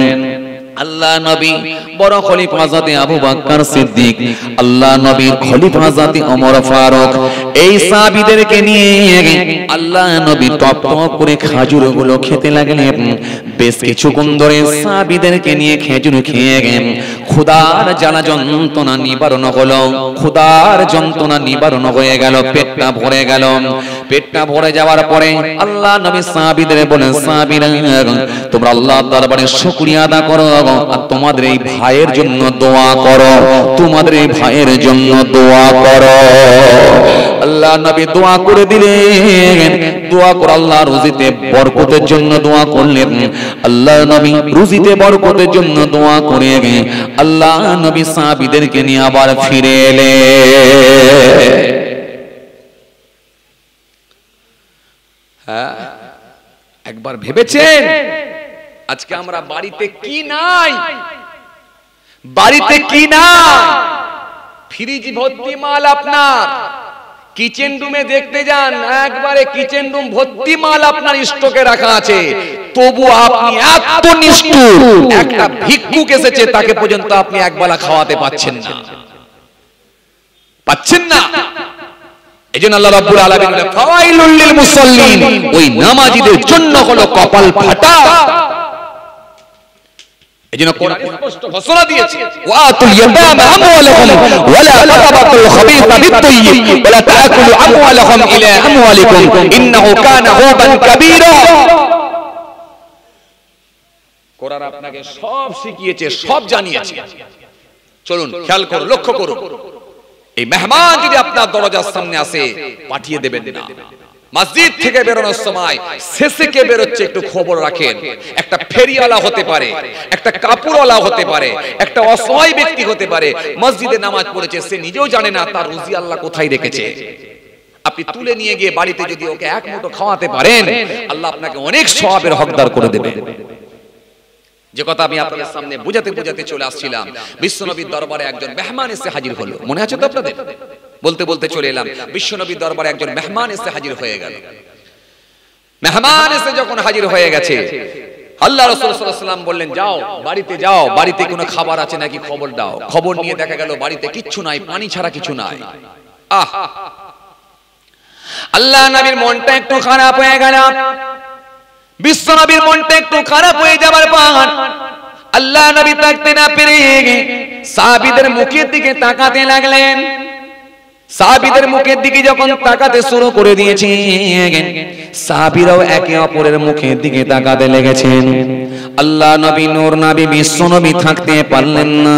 আল্লাহ নবী বড় খলিফা হযরত আবু বকর সিদ্দিক, আল্লাহ নবী খলিফা হযরত ওমর ফারুক, এই সাহাবীদেরকে নিয়ে আল্লাহ নবী টপ টপ করে খেজুরগুলো খেতে লাগলেন। বেশ কিছুক্ষণ ধরে সাহাবীদেরকে নিয়ে খেজুর খেয়ে ক্ষুধার জ্বালা যন্ত্রণা নিবারণ হলো, ক্ষুধার যন্ত্রণা নিবারণ হয়ে গেল, পেটটা ভরে গেল। পেটটা ভরে যাওয়ার পরে আল্লাহ নবী সাহাবীদের বলেন, সাহাবীরা তোমরা আল্লাহর দরবারে শুকরিয়া আদা করো আর তোমাদের এই ভাইয়ের জন্য দোয়া করো, তোমাদের এই ভাইয়ের জন্য দোয়া করো। আল্লাহ নবী দোয়া করে দিলেন, দোয়া করে আল্লাহ রুজিতে বরকতের জন্য দোয়া করলেন। আল্লাহ নবী রুজিতে বরকতের জন্য দোয়া করে আল্লাহ নবী সাহাবীদেরকে নিয়ে আবার ফিরে এলেন। হ্যাঁ, একবার ভেবেছেন আজকে আমরা বাড়িতে কি নাই, বাড়িতে কি নাই? ফ্রিজ ভর্তি মাল আপনার, কিচেন রুমে দেখতে যান একবারে কিচেন রুম ভর্তি মাল আপনার স্টকে রাখা আছে, তবু আপনি এত নিষ্ঠুর, একটা ভিক্ষুক এসেছে তাকে পর্যন্ত আপনি একবেলা খাওয়াতে পাচ্ছেন না, পাচ্ছেন না। এজন্য আল্লাহ রাব্বুল আলামিন বলেন ফাওয়াইলুল লিল মুসাল্লিন, ওই নামাজীদের জন্য হলো কপাল ফাটা। এজন্য কোরআন স্পষ্ট ঘোষণা দিয়েছে ওয়াতুল ইয়াতামা আমওয়ালাহুম ওয়ালা তাতাবাতুল খাবিথা বিত-তাইয়্যিব ওয়ালা তাআকুলু আমওয়ালাহুম ইলা আমওয়ালিকুম ইন্নাহু কানা হুবান কাবীরা। কোরআন আপনাকে সব শিখিয়েছে, সব জানিয়েছে। চলুন খেয়াল করুন, লক্ষ্য করুন, এই মেহমান যদি আপনার দরজার সামনে আসে পাঠিয়ে দেবেন না। মসজিদ থেকে বেরোনোর সময় শেষে কে বেরোচ্ছে একটু খবর রাখেন। একটা ফেরিওয়ালা হতে পারে, একটা কাপড়ওয়ালা হতে পারে, একটা অসহায় ব্যক্তি হতে পারে, মসজিদে নামাজ পড়েছে, সে নিজেও জানে না তার রুজি আল্লাহ কোথায় রেখেছে। আপনি তুলে নিয়ে গিয়ে বাড়িতে যদি ওকে এক মুঠো খাওয়াতে পারেন, আল্লাহ আপনাকে অনেক সওয়াবের হকদার করে দেবে। যে কথা আমি আপনাদের সামনে বুঝাতে বুঝাতে চলে আসছিলাম, বিশ্বনবীর দরবারে একজন মেহমান এসে হাজির হলো, মনে আছে তো আপনাদের? বলতে বলতে চলে এলাম, বিশ্বনবীর দরবারে একজন মেহমান এসে হাজির হয়ে গেল। মেহমান এসে যখন হাজির হয়ে গেছে, আল্লাহ রাসূল সাল্লাল্লাহু আলাইহি ওয়াসাল্লাম বললেন যাও বাড়িতে যাও, বাড়িতে কোনো খাবার আছে নাকি খবর দাও। খবর নিয়ে দেখা গেল বাড়িতে কিচ্ছু নাই, পানি ছাড়া কিছু নাই। আহ, আল্লাহ নবীর মনটা একটু খারাপ হয়ে গেল। বিশ্বনবীর মনটা একটু খারাপ হয়ে যাবার পর আল্লাহ নবী তাকতে না পেরে সাহাবীদের মুখের দিকে তাকাতে লাগলেন। সাহাবীদের মুখের দিকে যখন তাকাতে শুরু করে দিয়েছে, সাহাবীরাও একে অপরের মুখের দিকে তাকাতে লেগেছেন। আল্লাহ নবী নূর নবী বিশ্বনবী থাকতে পারলেন না,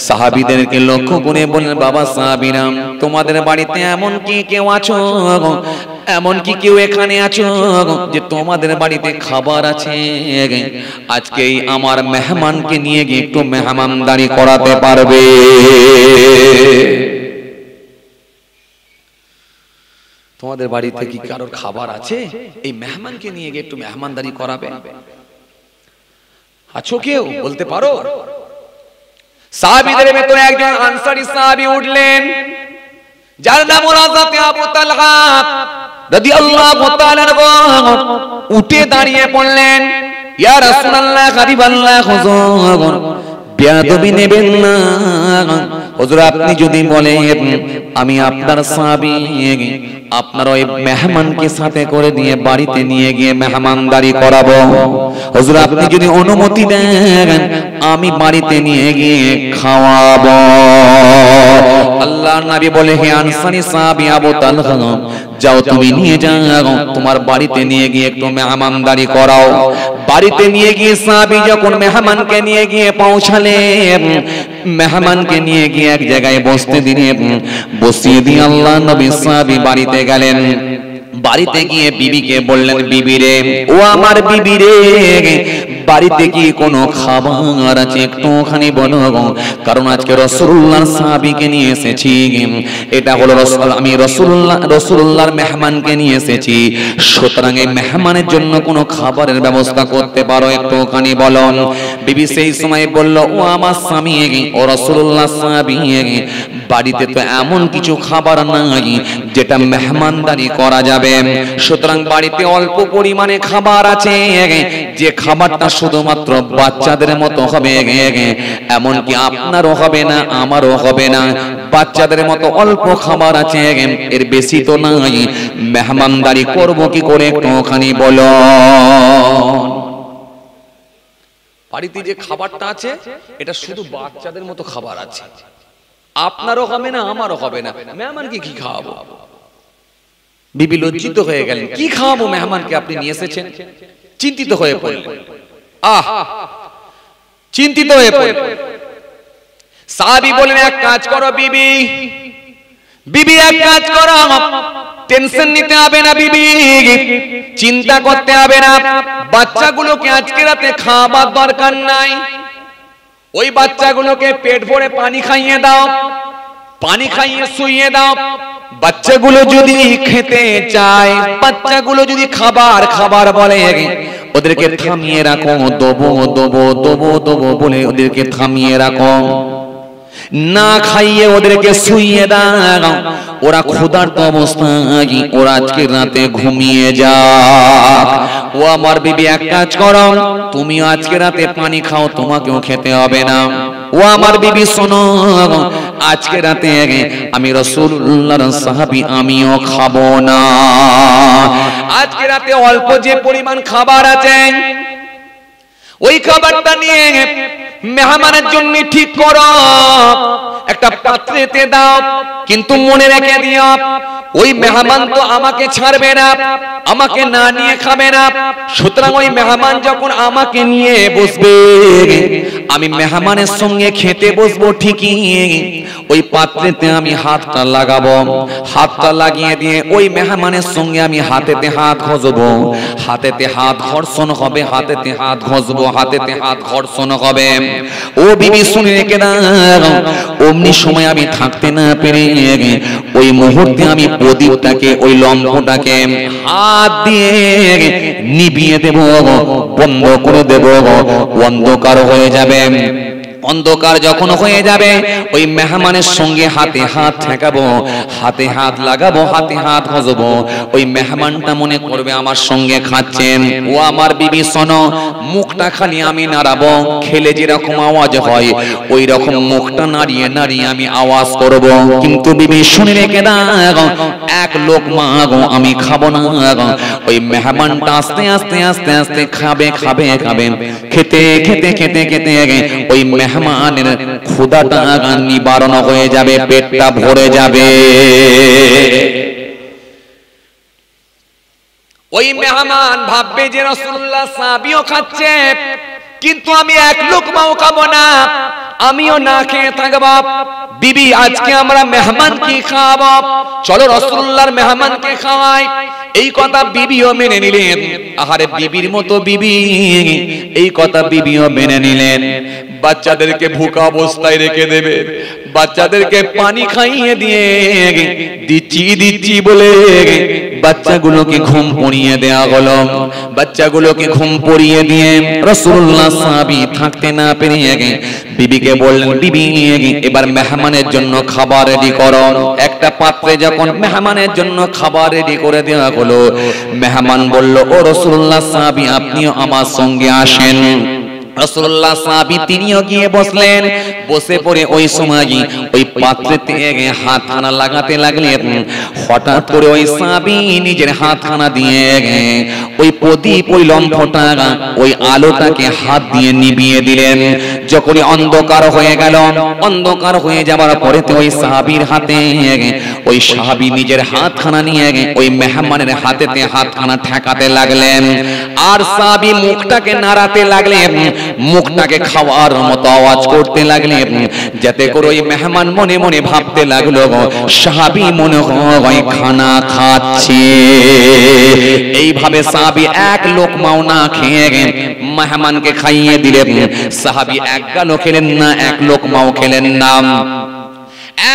সাহাবীদেরকে লক্ষ্য করে বললেন বাবা সাহাবীরা, তোমাদের বাড়িতে এমন কি কেউ আছো, এমন কি কেউ এখানে আছো যে তোমাদের বাড়িতে খাবার আছে? আজকে আমার মেহমানকে নিয়ে গিয়ে একটু মেহমানদারি করাতে পারবে? তোমাদের বাড়িতে কি কারোর খাবার আছে? এই মেহমানকে নিয়ে গিয়ে একটু মেহমানদারি করাবে? আছো কেউ? বলতে পারো? সাহাবীদের ভেতরে একজন আনসারী সাহাবী উঠলেন, যার নাম হযরত আবু তালহা রাদিয়াল্লাহু তাআলা আনহু। উঠে দাঁড়িয়ে পড়লেন, ইয়া রাসূলুল্লাহ, হাবিবাল্লাহ, হুজুর বেয়াদবি নেবেন না, হুজুর আপনি যদি বলেন আমি আপনার সাহাবী, আপনার ওই মেহমানকে সাথে করে নিয়ে বাড়িতে নিয়ে গিয়ে মেহমানদারি করাবো। হুজুর আপনি যদি অনুমতি দেন আমি বাড়িতে নিয়ে গিয়ে খাওয়াবো। আল্লাহর নবী বলে, হে আনসারী সাহাবী আবু তালহা, যাও তুমি নিয়ে যাও, তোমার বাড়িতে নিয়ে গিয়ে একটু মেহমানদারি করাও। বাড়িতে নিয়ে গিয়ে সাহাবী যখন মেহমানকে নিয়ে গিয়ে পৌঁছালেন, মেহমানকে নিয়ে গিয়ে এক জায়গায় বসতে দিলেন, বসিয়ে দিয়ে আল্লাহর নবী সাহাবী বাড়িতে গেলেন। বাড়িতে গিয়ে বিবিকে বললেন, বিবি রে, ও আমার বিবি রে, বাড়িতে কি কোনো খাবার আছে একটুখানি বলো, কারণ আজকে রাসূলুল্লাহর সাহাবীকে নিয়ে এসেছি, এটা হলো আমি রাসূলুল্লাহর মেহমানকে নিয়ে এসেছি, সুতরাং এই মেহমানের জন্য কোনো খাবারের ব্যবস্থা করতে পারো একটুখানি বলো। বিবি সেই সময় বলল, ও আমার স্বামী, ও রাসূলুল্লাহর সাহাবী, বাড়িতে তো এমন কিছু খাবার নাই যেটা মেহমানদারি করা যাবে, সুতরাং বাড়িতে অল্প পরিমাণে খাবার আছে, যে খাবারটা শুধুমাত্র বাচ্চাদের মতো হবে, এমনকি আপনারও হবে না আমারও হবে না, বাচ্চাদের মতো অল্প খাবার আছে, এর বেশি তো নাই, মেহমানদারি করব কি করে একটুখানি বলো। বাড়িতে যে খাবারটা আছে এটা শুধু বাচ্চাদের মতো খাবার আছে, আপনারও হবে না আমারও হবে না, মেহমানকে কি খাওয়াবো? বিবি লজ্জিত হয়ে গেলেন, কি খাওয়াবো মেহমানকে, আপনি নিয়ে এসেছেন? চিন্তিত হয়ে পড়লেন, চিন্তিত হয়ে পড়লেন। সাহাবী বললেন, এক কাজ করো বিবি, বিবি এক কাজ করো, টেনশন নিতে হবে না বিবি, চিন্তা করতে হবে না, বাচ্চাগুলোকে আজকে রাতে খাবার দরকার নাই, ওই বাচ্চাগুলোকে পেট ভরে পানি খাইয়ে দাও, পানি খাইয়ে শুইয়ে দাও, বাচ্চাগুলো যদি খেতে চায়, বাচ্চাগুলো যদি খাবার খাবার বলে, ওদেরকে থামিয়ে রাখো, দবো দবো দবো দবো বলে ওদেরকে থামিয়ে রাখো, না খাইয়ে ওদেরকে শুইয়ে দাও, ওরা ক্ষুধার্ত অবস্থায় ওরা আজকে রাতে ঘুমিয়ে যাক। ও আমার বিবি এক কাজ করো, তুমি আজকে রাতে পানি খাও, তোমাকেও খেতে হবে না। ও আমার বিবি শোনো, আজকে রাতে আমি রাসূলুল্লাহর সাহাবী, আমিও খাবো না, আজকে রাতে অল্প যে পরিমাণ খাবার আছে ওই খাবারটা নিয়ে মেহমানের জন্য ঠিক করো, একটা পাত্রেতে দাও, কিন্তু মনে রেখে দিও ওই মেহমান তো আমাকে ছাড়বে না, আমাকে না নিয়ে খাবে না, সুতরাং ওই মেহমান যখন আমাকে নিয়ে বসবে, আমি মেহমানের সঙ্গে খেতে বসবো ঠিকই, ওই পাত্রেতে আমি হাতটা লাগাবো, হাতটা লাগিয়ে দিয়ে ওই মেহমানের সঙ্গে আমি হাতেতে হাত ঘষবো, হাতেতে হাত ঘর্ষণ হবে, হাতেতে হাত ঘষবো, হাতেতে হাত ঘর্ষণ হবে। ও বিবি শুনে রেখে দাও, অমনি সময় আমি থাকতে না পেরে ওই মুহূর্তে আমি প্রদীপটাকে, ওই লম্ফটাকে হাত দিয়ে নিভিয়ে দেব, বন্ধ করে দেব, অন্ধকার হয়ে যাবে। অন্ধকার যখন হয়ে যাবে ওই মেহমানের সঙ্গে হাতে হাত ঠেকাবো, হাতে হাত লাগাবো, হাতে হাত ঘষবো, ওই মেহমানটা মনে করবে আমার সঙ্গে খাচ্ছেন। ও আমার বিবি শোনো, মুখটা খালি আমি নাড়াবো, খেলে যেরকম আওয়াজ হয় ওই রকম মুখটা নাড়িয়ে নাড়িয়ে আমি আওয়াজ করব, কিন্তু বিবি শুনে রেখে দাও, এক লোকমা আমি খাবো না, ওই মেহমানটা আস্তে আস্তে আস্তে আস্তে খাবে খাবে খাবে, খেতে খেতে খেতে খেতে ওই মেহমানের ক্ষুধাটা নিবারণ হয়ে যাবে, পেটটা ভরে যাবে। ওই মেহমান ভাববে যে রাসূলুল্লাহ সাহাবীও খাচ্ছে, কিন্তু আমি এক লোকমাও খাবো না, আমিও না খেয়ে থাকবো। বিবি আজকে আমরা মেহমান কি খাওয়াবো, চলো রাসূলুল্লাহর মেহমানকে খাওয়াই। এই কথা বিবিও মেনে নিলেন। আহারে বিবির মতো বিবি, এই কথা বিবিও মেনে নিলেন। বাচ্চাদেরকে ভুকা অবস্থায় রেখে দেবে, বাচ্চাদেরকে পানি খাইয়ে দিয়ে দিচ্ছি দিচ্ছি বলে বাচ্চাগুলোকে ঘুম পড়িয়ে দেয়া হলো। বাচ্চাগুলোকে ঘুম পড়িয়ে দিয়ে রাসূলুল্লাহ সাহাবী থাকতে না পেরে বিবিকে বললেন, বিবি এবার মেহমানের জন্য খাবার রেডি করো। একটা পাত্রে যখন মেহমানের জন্য খাবার রেডি করে দেওয়া হলো, মেহমান বলল, ও রাসূলুল্লাহ সাহাবী আপনিও আমার সঙ্গে আসেন। রাসূলুল্লাহ সাহাবী তিনিও গিয়ে বসলেন। বসে পড়ে ওই সময় ওই পাত্রেতে হাতখানা লাগাতে লাগলেন। হঠাৎ করে ওই সাহাবী নিজের হাতখানা দিয়ে ওই প্রদীপ, ওই লম্ফটা, ওই আলোটাকে হাত দিয়ে নিভিয়ে দিলেন। যখনই অন্ধকার হয়ে গেল, অন্ধকার হয়ে যাবার পরে ওই সাহাবীর হাতে ওই সাহাবী নিজের হাতখানা নিয়ে ওই মেহমানের হাতেতে হাতখানা ঠেকাতে লাগলেন। আর সাহাবী মুখটাকে নাড়াতে লাগলেন। মুখটাকে খাওয়ার মতো আওয়াজ করতে লাগলেন, যাতে করে ওই মেহমান মনে মনে ভাবতে লাগলো সাহাবী মনে হয় খানা খাচ্ছে। এইভাবে সাহাবী এক লোকমাও না খেয়ে মেহমানকে খাইয়ে দিলেন। সাহাবী এক গালো খেলেন না, এক লোকমাও খেলেন না।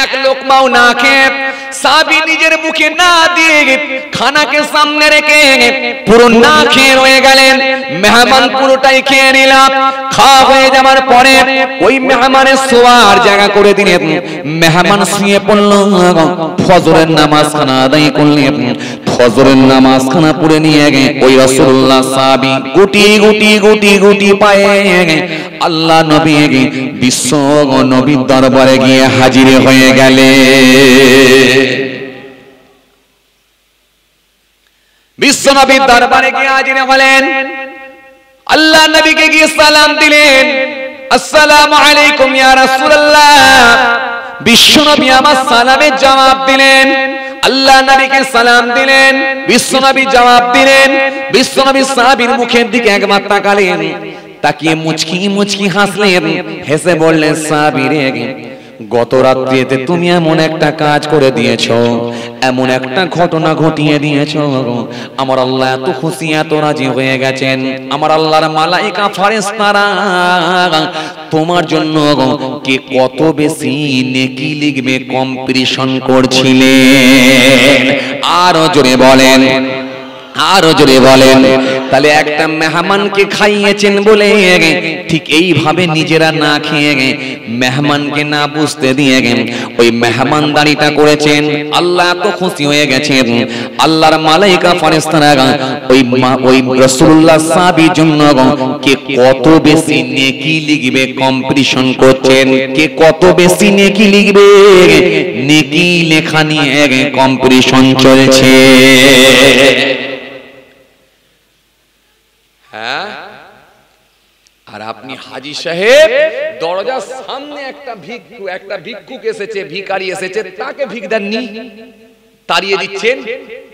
এক লোকমাও না খেয়ে সাহাবী নিজের মুখে না দিয়ে খানাকে সামনে রেখে পুরো না খেয়ে রয়ে গেলেন। মেহমান পুরোটাই খেয়ে নিল। খাওয়া হয়ে যাওয়ার পরে ওই মেহমানের শোয়ার জায়গা করে দিলেন। মেহমান শুয়ে পড়ল। ফজরের নামাজ খানা আদায় করলেন। ফজরের নামাজ খানা পড়ে নিয়ে ওই রাসূলুল্লাহ সাহাবী গুটি গুটি গুটি গুটি পায়ে আল্লাহ নবী বিশ্ব নবীর দরবারে গিয়ে হাজির হয়ে গেলেন। বিশ্ব নবীর দরবারে গিয়ে হাজির হলেন। আল্লাহ নবীকে গিয়ে সালাম দিলেন, আসসালামু আলাইকুম ইয়া রাসূলুল্লাহ। বিশ্ব নবী আমার সালামের জবাব দিলেন। আল্লাহ নবীকে সালাম দিলেন, বিশ্ব নবী জবাব দিলেন। বিশ্ব নবী সাহাবীর মুখের দিকে একবার তাকালেন, তাকিয়ে মুচকি মুচকি হাসলেন, হেসে বললেন, সাহাবী রে, গত রাত্রিতে তুমি এমন একটা কাজ করে দিয়েছো, এমন একটা ঘটনা ঘটিয়ে দিয়েছো, আমার আল্লাহ এত খুশি এত রাজি হয়ে গেছেন। আমার আল্লাহর মালায়েকা ফেরেশতারা তোমার জন্য কে কত বেশি নেকি লিখবে কম্পিটিশন করছিলেন। আরো জোরে বলেন, আরো জোরে বলেন। তাহলে একটা মেহমানকে খাইয়েছেন বলে ঠিক এইভাবে নিজেরা না খেয়ে মেহমানকে না বুঝতে দিয়ে ওই মেহমানদারিটা করেছেন। আল্লাহ এত খুশি হয়ে গেছেন। আল্লাহর মালায়েকা ফেরেশতারা ওই রাসূলুল্লাহ সাহাবীর জন্য কে কত বেশি নেকি লিখবে কম্পিটিশন করছেন। কে কত বেশি নেকি লিখবে নেকি লেখা নিয়ে কম্পিটিশন চলছে। হ্যাঁ, আর আপনি হাজী সাহেব দরজার সামনে একটা ভিক্ষুক এসেছে, ভিখারি এসেছে, তাকে ভিক দেননি, তাড়িয়ে দিচ্ছেন,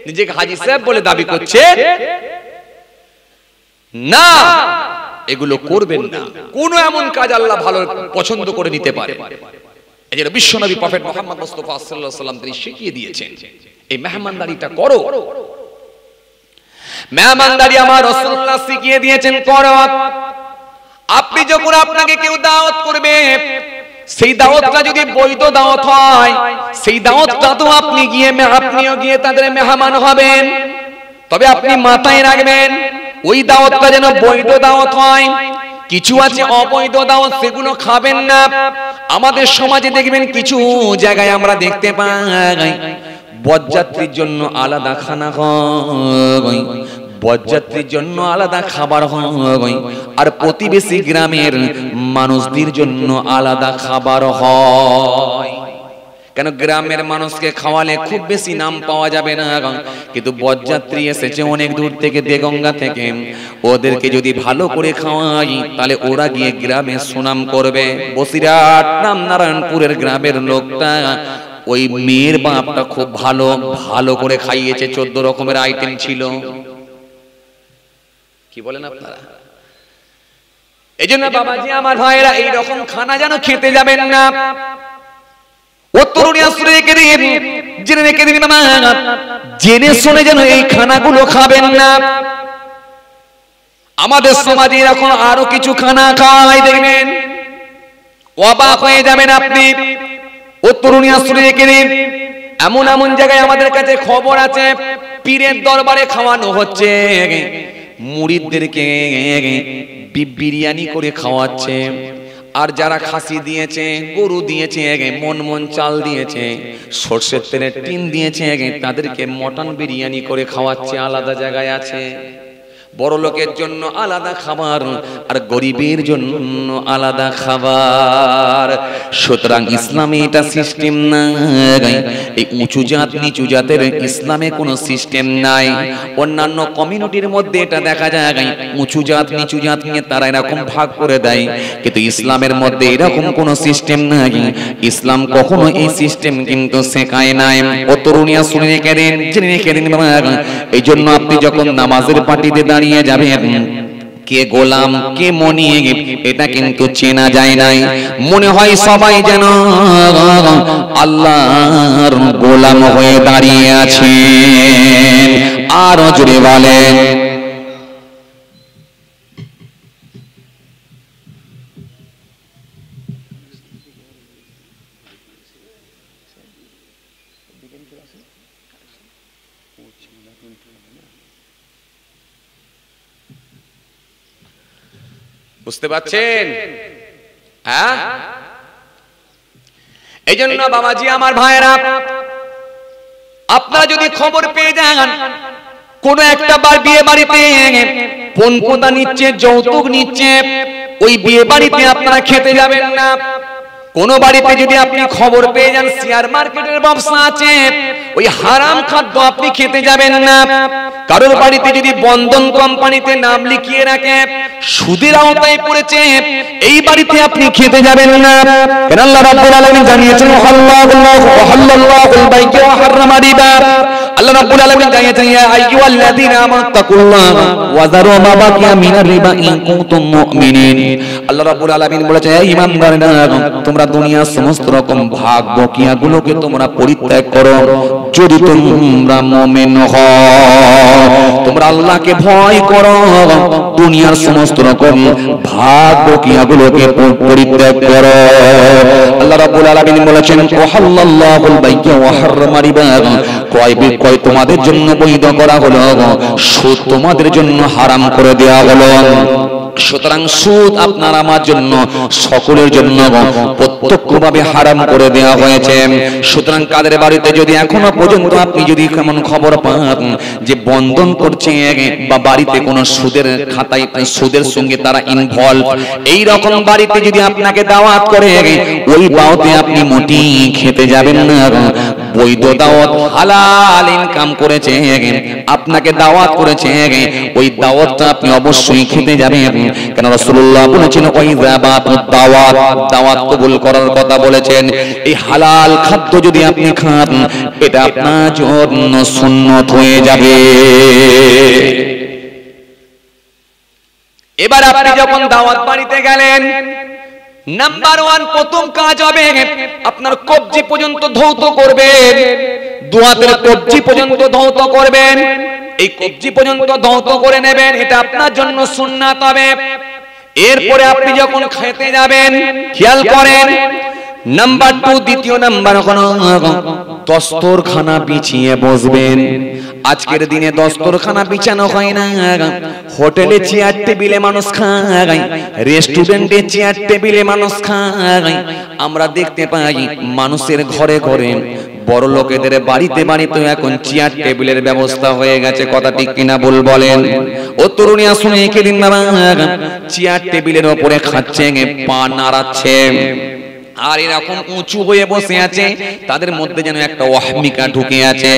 নিজেকে হাজী সাহেব বলে দাবি করছেন। না, এগুলো করবেন না। কোন এমন কাজ আল্লাহ ভালো পছন্দ করে নিতে পারে। এই যে বিশ্বনবী প্রফেট মুহাম্মদ মুস্তাফা সাল্লাল্লাহু আলাইহি ওয়াসাল্লাম তিনি শিখিয়ে দিয়েছেন, এই মেহমানদারিটা করো। মেহমানদারি আমার রাসূলুল্লাহ শিখিয়ে দিয়েছেন, করো। আপনি যখন আপনাকে কেউ দাওয়াত করবে, সেই দাওয়াতটা যদি বৈধ দাওয়াত হয়, সেই দাওয়াতটা তো আপনিও গিয়ে তাদের মেহমান হবেন। তবে আপনি মাথায় রাখবেন, ওই দাওয়াতটা যেন বৈধ দাওয়াত হয়। কিছু আছে অবৈধ দাওয়াত, সেগুলো খাবেন না। আমাদের সমাজে দেখবেন কিছু জায়গায় আমরা দেখতে পাই বরযাত্রীর জন্য আলাদা খানা হয়, বরযাত্রীর জন্য আলাদা খাবার হয়, আর প্রতিবেশী গ্রামের মানুষদের জন্য আলাদা খাবার হয়। কেন? গ্রামের মানুষকে খাওয়ালে খুব বেশি নাম পাওয়া যাবে না, কিন্তু বরযাত্রী এসেছে অনেক দূর থেকে, দেগঙ্গা থেকে, ওদেরকে যদি ভালো করে খাওয়াই তাহলে ওরা গিয়ে গ্রামে সুনাম করবে। বসিরহাট নারায়ণপুরের গ্রামের লোকটা ওই মেয়ের বাপটা খুব ভালো করে খাইয়েছে, 14 রকমের আইটেম ছিল। কি বলেন আপনারা? এই জন্য বাবাজি আমার ভাইরা, এইরকম খানা যেন খেতে যাবেন না। জেনে শুনে যেন এই খানাগুলো খাবেন না। আমাদের সমাজে এরকম আরো কিছু খানা খাওয়াই, দেখবেন অবাক হয়ে যাবেন আপনি। এমন এমন জায়গায় আমাদের কাছে খবর আছে, পীরের দরবারে খাওয়ানো হচ্ছে, মুরিদদেরকে বিরিয়ানি করে খাওয়াচ্ছে। আর যারা খাসি দিয়েছে, গরু দিয়েছে, মন চাল দিয়েছে, সরষের তেলের টিন দিয়েছে, তাদেরকে মটন বিরিয়ানি করে খাওয়াচ্ছে। আলাদা জায়গায় আছে। বড় লোকের জন্য আলাদা খাবার, আর গরিবের জন্য আলাদা খাবার। সুতরাং ইসলামে এটা সিস্টেম নাই। এই উঁচু জাত নিচু জাতের ইসলামে কোনো সিস্টেম নাই। অন্যান্য কমিউনিটির মধ্যে এটা দেখা যায়, উঁচু জাত নিচু জাত নিয়ে তারা এরকম ভাগ করে দেয়, কিন্তু ইসলামের মধ্যে এরকম কোনো সিস্টেম নাই। ইসলাম কখনো এই সিস্টেম কিন্তু শেখায় নাই। ও তরুণিয়া শুনে রেখে দিন, জেনে রেখে দিন। এই জন্য আপনি যখন নামাজের পার্টিতে দাঁড়িয়ে যাবেন, কে গোলাম কে মনিব এটা কিন্তু চেনা যায় নাই। মনে হয় সবাই যেন আল্লাহর গোলাম হয়ে দাঁড়িয়ে আছে। আর জোরে বলেন বুঝতে পারছেন? হ্যাঁ, এই জন্য বাবাজি আমার ভাইরা, আপনারা যদি খবর পেয়ে যান কোন একটা বিয়ে বাড়িতে পণপোতা নিচ্ছে, যৌতুক নিচ্ছে, ওই বিয়ে বাড়িতে আপনারা খেতে যাবেন না। কোন বাড়িতে যদি আপনি খবর পেয়ে যান শেয়ার মার্কেটের ব্যবসা আছে, ওই হারাম খাদ্য আপনি খেতে যাবেন না। কারোর বাড়িতে যদি বন্ধন কোম্পানিতে নাম লিখিয়ে রাখে সুদের আওতায় পড়েছে, এই বাড়িতে আপনি খেতে যাবেন না। কারণ আল্লাহ রাব্বুল আলামিন জানিয়েছেন ওয়াহাল্লাল্লাহুল বাই'a ওয়া হাররামা রিবা। আল্লাহ রাব্বুল আলামিন জানিয়েছেন ইয়া আইয়ুহাল্লাযীনা আমানু তাকুল্লাহা ওয়া যারু মা বাকিয়া মিনার রিবা ইন কুনতুম মুমিনিন। আল্লাহ রাব্বুল আলামিন বলেছেন হে ঈমানদাররা, তোমরা দুনিয়ার সমস্ত রকম ভাগ বকিয়াগুলোকে তোমরা পরিত্যাগ করো যদি তোমরা মুমিন হও। তোমরা আল্লাহকে ভয় করো, দুনিয়ার সমস্ত রকম ভাগ বকিয়াগুলোকে পরিত্যাগ করো। আল্লাহ রাব্বুল আলামিন বলেছেন ওয়াহাল্লাল্লাহুল বাই'a ওয়া হাররামা রিবা। ক্রয় তোমাদের জন্য বৈধ করা হলো, সুদ তোমাদের জন্য হারাম করে দেওয়া হলো। সুতরাং সুদ আপনার আমার জন্য সকলের জন্য প্রত্যক্ষভাবে হারাম করে দেওয়া হয়েছে। সুতরাং কাদের বাড়িতে যদি এখনো পর্যন্ত আপনি যদি কেমন খবর পান যে বন্ধন করছে বা বাড়িতে কোনো সুদের খাতায় সুদের সঙ্গে তারা ইনভলভ, এই রকম বাড়িতে যদি আপনাকে দাওয়াত করে ওই দাওয়াতে আপনি মোটি খেতে যাবেন না। বৈধ দাওয়াত হালাল ইনকাম করেছে, আপনাকে দাওয়াত করেছে, ওই দাওয়াতটা আপনি অবশ্যই খেতে যাবেন। কেন রাসূলুল্লাহ বলেছেন ওয়াইযা বাতুদ দাওয়াত, দাওয়াত কবুল করার কথা বলেছেন। এই হালাল খাদ্য যদি আপনি খান এটা আপনার জন্য সুন্নাত হয়ে যাবে। এবার আপনি যখন দাওয়াত বাড়িতে গেলেন, নাম্বার 1 প্রথম কাজ হবে আপনার কবজি পর্যন্ত ধৌত করবেন, দুহাতের কবজি পর্যন্ত ধৌত করবেন। এই কবজি পর্যন্ত ধৌত করে নেবেন, এটা আপনার জন্য সুন্নাত হবে। এরপরে আপনি যখন খেতে যাবেন খেয়াল করেন নাম্বার 2 দ্বিতীয় নাম্বার হলো দস্তরখানা বিছিয়ে বসবেন। আজকের দিনে দস্তরখানা বিছানো হয় না, হোটেলে চেয়ার টেবিলে মানুষ খায়, রেস্টুরেন্টে চেয়ার টেবিলে মানুষ খায়। আমরা দেখতে পাই মানুষের ঘরে ঘরে, বড় লোকেদের বাড়িতে বাড়িতে এখন চেয়ার টেবিলের ব্যবস্থা হয়ে গেছে। কথা ঠিক কিনা বলেন? ও তরুণীরা শুনে কে দিন বাবা, চেয়ার টেবিলের উপরে খাচ্ছে, পা নাড়াচ্ছে, আর এরকম উঁচু হয়ে বসে আছে, তাদের মধ্যে যেন একটা ওয়াহমিকা ঢুকে আছে,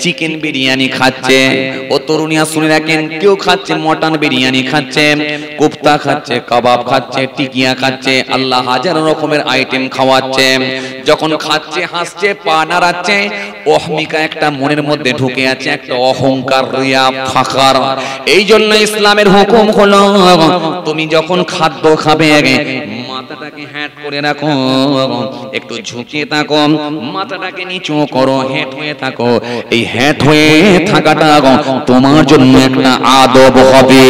চিকেন বিরিয়ানি খাচ্ছে। ও তরুণীরা শুনে রাখেন, কেউ খাচ্ছে মটন বিরিয়ানি খাচ্ছে, কোফতা খাচ্ছে, কাবাব খাচ্ছে, টিকিয়া খাচ্ছে, আল্লাহ হাজার রকমের আইটেম খাওয়াচ্ছে। যখন খাচ্ছে হাসছে, পা নাড়াচ্ছে, ওয়াহমিকা একটা মনের মধ্যে ঢুকে আছে, একটা অহংকার, রিয়া, ফাখার। এই জন্য ইসলামের হুকুম হলো তুমি যখন খাদ্য খাবে মাথাটাকে হ্যাট করে রাখো, একটু ঝুঁকিয়ে থাকো, মাথাটাকে নিচু করো, হেঁট হয়ে থাকো। এই হেঁট হয়ে থাকাটা তোমার জন্য একটা আদব হবে।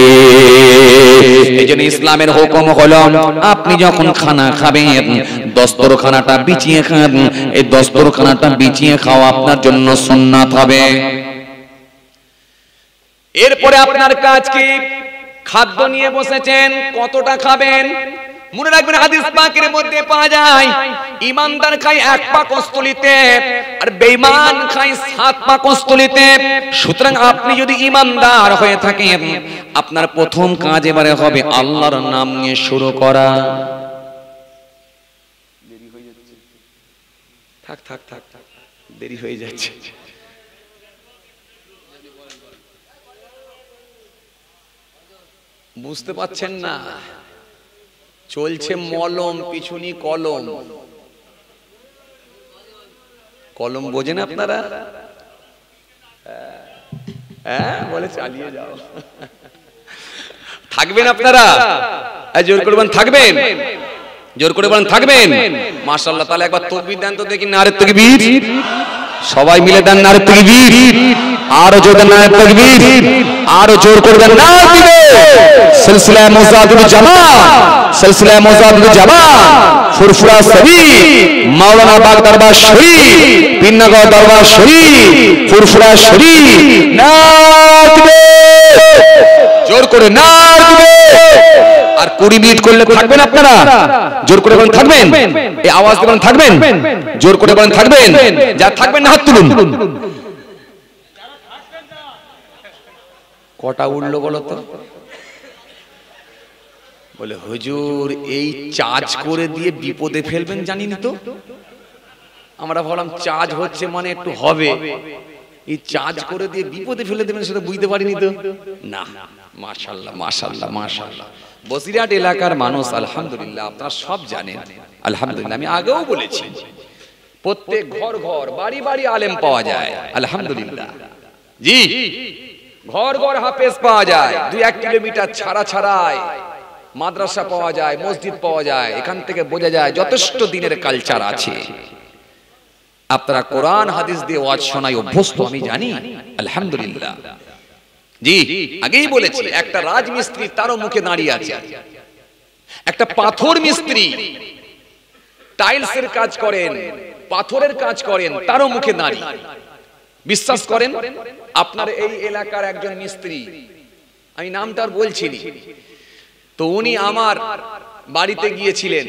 এই জন্য ইসলামের হুকুম হলো আপনি যখন খানা খাবেন দস্তরখানাটা বিছিয়ে খান। এই দস্তরখানাটা বিছিয়ে খাওয়া আপনার জন্য সুন্নাত হবে। এরপরে আপনার কাজ কি? খাদ্য নিয়ে বসেছেন, কতটা খাবেন? মনে রাখবেন হাদিস পাকের মধ্যে পাওয়া যায় ঈমানদার খায় 1 পাকস্থলীতে আর বেঈমান খায় 7 পাকস্থলীতে। সুতরাং আপনি যদি ঈমানদার হয়ে থাকেন, আপনার প্রথম কাজ এবারে হবে আল্লাহর নাম নিয়ে শুরু করা। দেরি হয়ে যাচ্ছে, থাক থাক থাক থাক, দেরি হয়ে যাচ্ছে। বুঝতে পাচ্ছেন না? চলছে মলম, পিছুনি কলম। কলম বোঝেন আপনারা? হ্যাঁ, বলে চালিয়ে যাও। থাকবেন আপনারা? জোর করে বলেন থাকবেন, জোর করে বলেন থাকবেন। মাশাআল্লাহ, তাহলে একবার তাকবীর দেন তো দেখি, নারে তাকবীর। সবাই মিলে দেন নারে তাকবীর। আরো জোরে দেন নারে তাকবীর, আরো জোর করে দেন নারে তাকবীর। সিলসিলা মুজাহিদুল জামাত, সিলসিলা মুজাহিদুল জামাত, ফুরফুরা শরীফ, মাওলানা বাগ দরবার শরীফ, পীরনগর দরবার শরীফ, ফুরফুরা শরীফ, নারে তাকবীর, জোর করে নারে তাকবীর। আর 20 মিনিট করলে থাকবেন আপনারা? জোর করে বলেন থাকবেন। এই আওয়াজ দিয়ে বলেন থাকবেন, জোর করে বলেন থাকবেন। যা থাকবেন না হাত তুলুন। কটা উঠলো বলো তো? বলে হুজুর এই চার্জ করে দিয়ে বিপদে ফেলবেন জানিনি তো। আমরা ভাবলাম চার্জ হচ্ছে মানে একটু হবে, এই চার্জ করে দিয়ে বিপদে ফেলে দেবেন সেটা বুঝতে পারিনি তো। না, মাশাআল্লাহ মাশাআল্লাহ মাশাআল্লাহ। বসিরহাট এলাকার মানুষ আলহামদুলিল্লাহ আপনারা সব জানেন। আলহামদুলিল্লাহ আমি আগেও বলেছি, প্রত্যেক ঘর ঘর বাড়ি বাড়ি আলেম পাওয়া যায় আলহামদুলিল্লাহ। জি, ঘর ঘর হাফেজ পাওয়া যায়। 2-1 কিলোমিটার ছাড়া ছাড়াই মাদ্রাসা পাওয়া যায়, মসজিদ পাওয়া যায়। এখান থেকে বোঝা যায় যথেষ্ট দিনের কালচার আছে। আপনারা কোরআন হাদিস দিয়ে ওয়াজ শোনায় অভ্যস্ত আমি জানি আলহামদুলিল্লাহ। জি, আগেই বলেছি একটা রাজমিস্ত্রি তারও মুখে দাঁড়িয়ে আছে, একটা পাথর মিস্ত্রি টাইলসের কাজ করেন, পাথরের কাজ করেন, তারও মুখে দাঁড়িয়ে। বিশ্বাস করেন আপনার এই এলাকার একজন মিস্ত্রি, আমি নামটা আর বলছি না, তো উনি আমার বাড়িতে গিয়েছিলেন,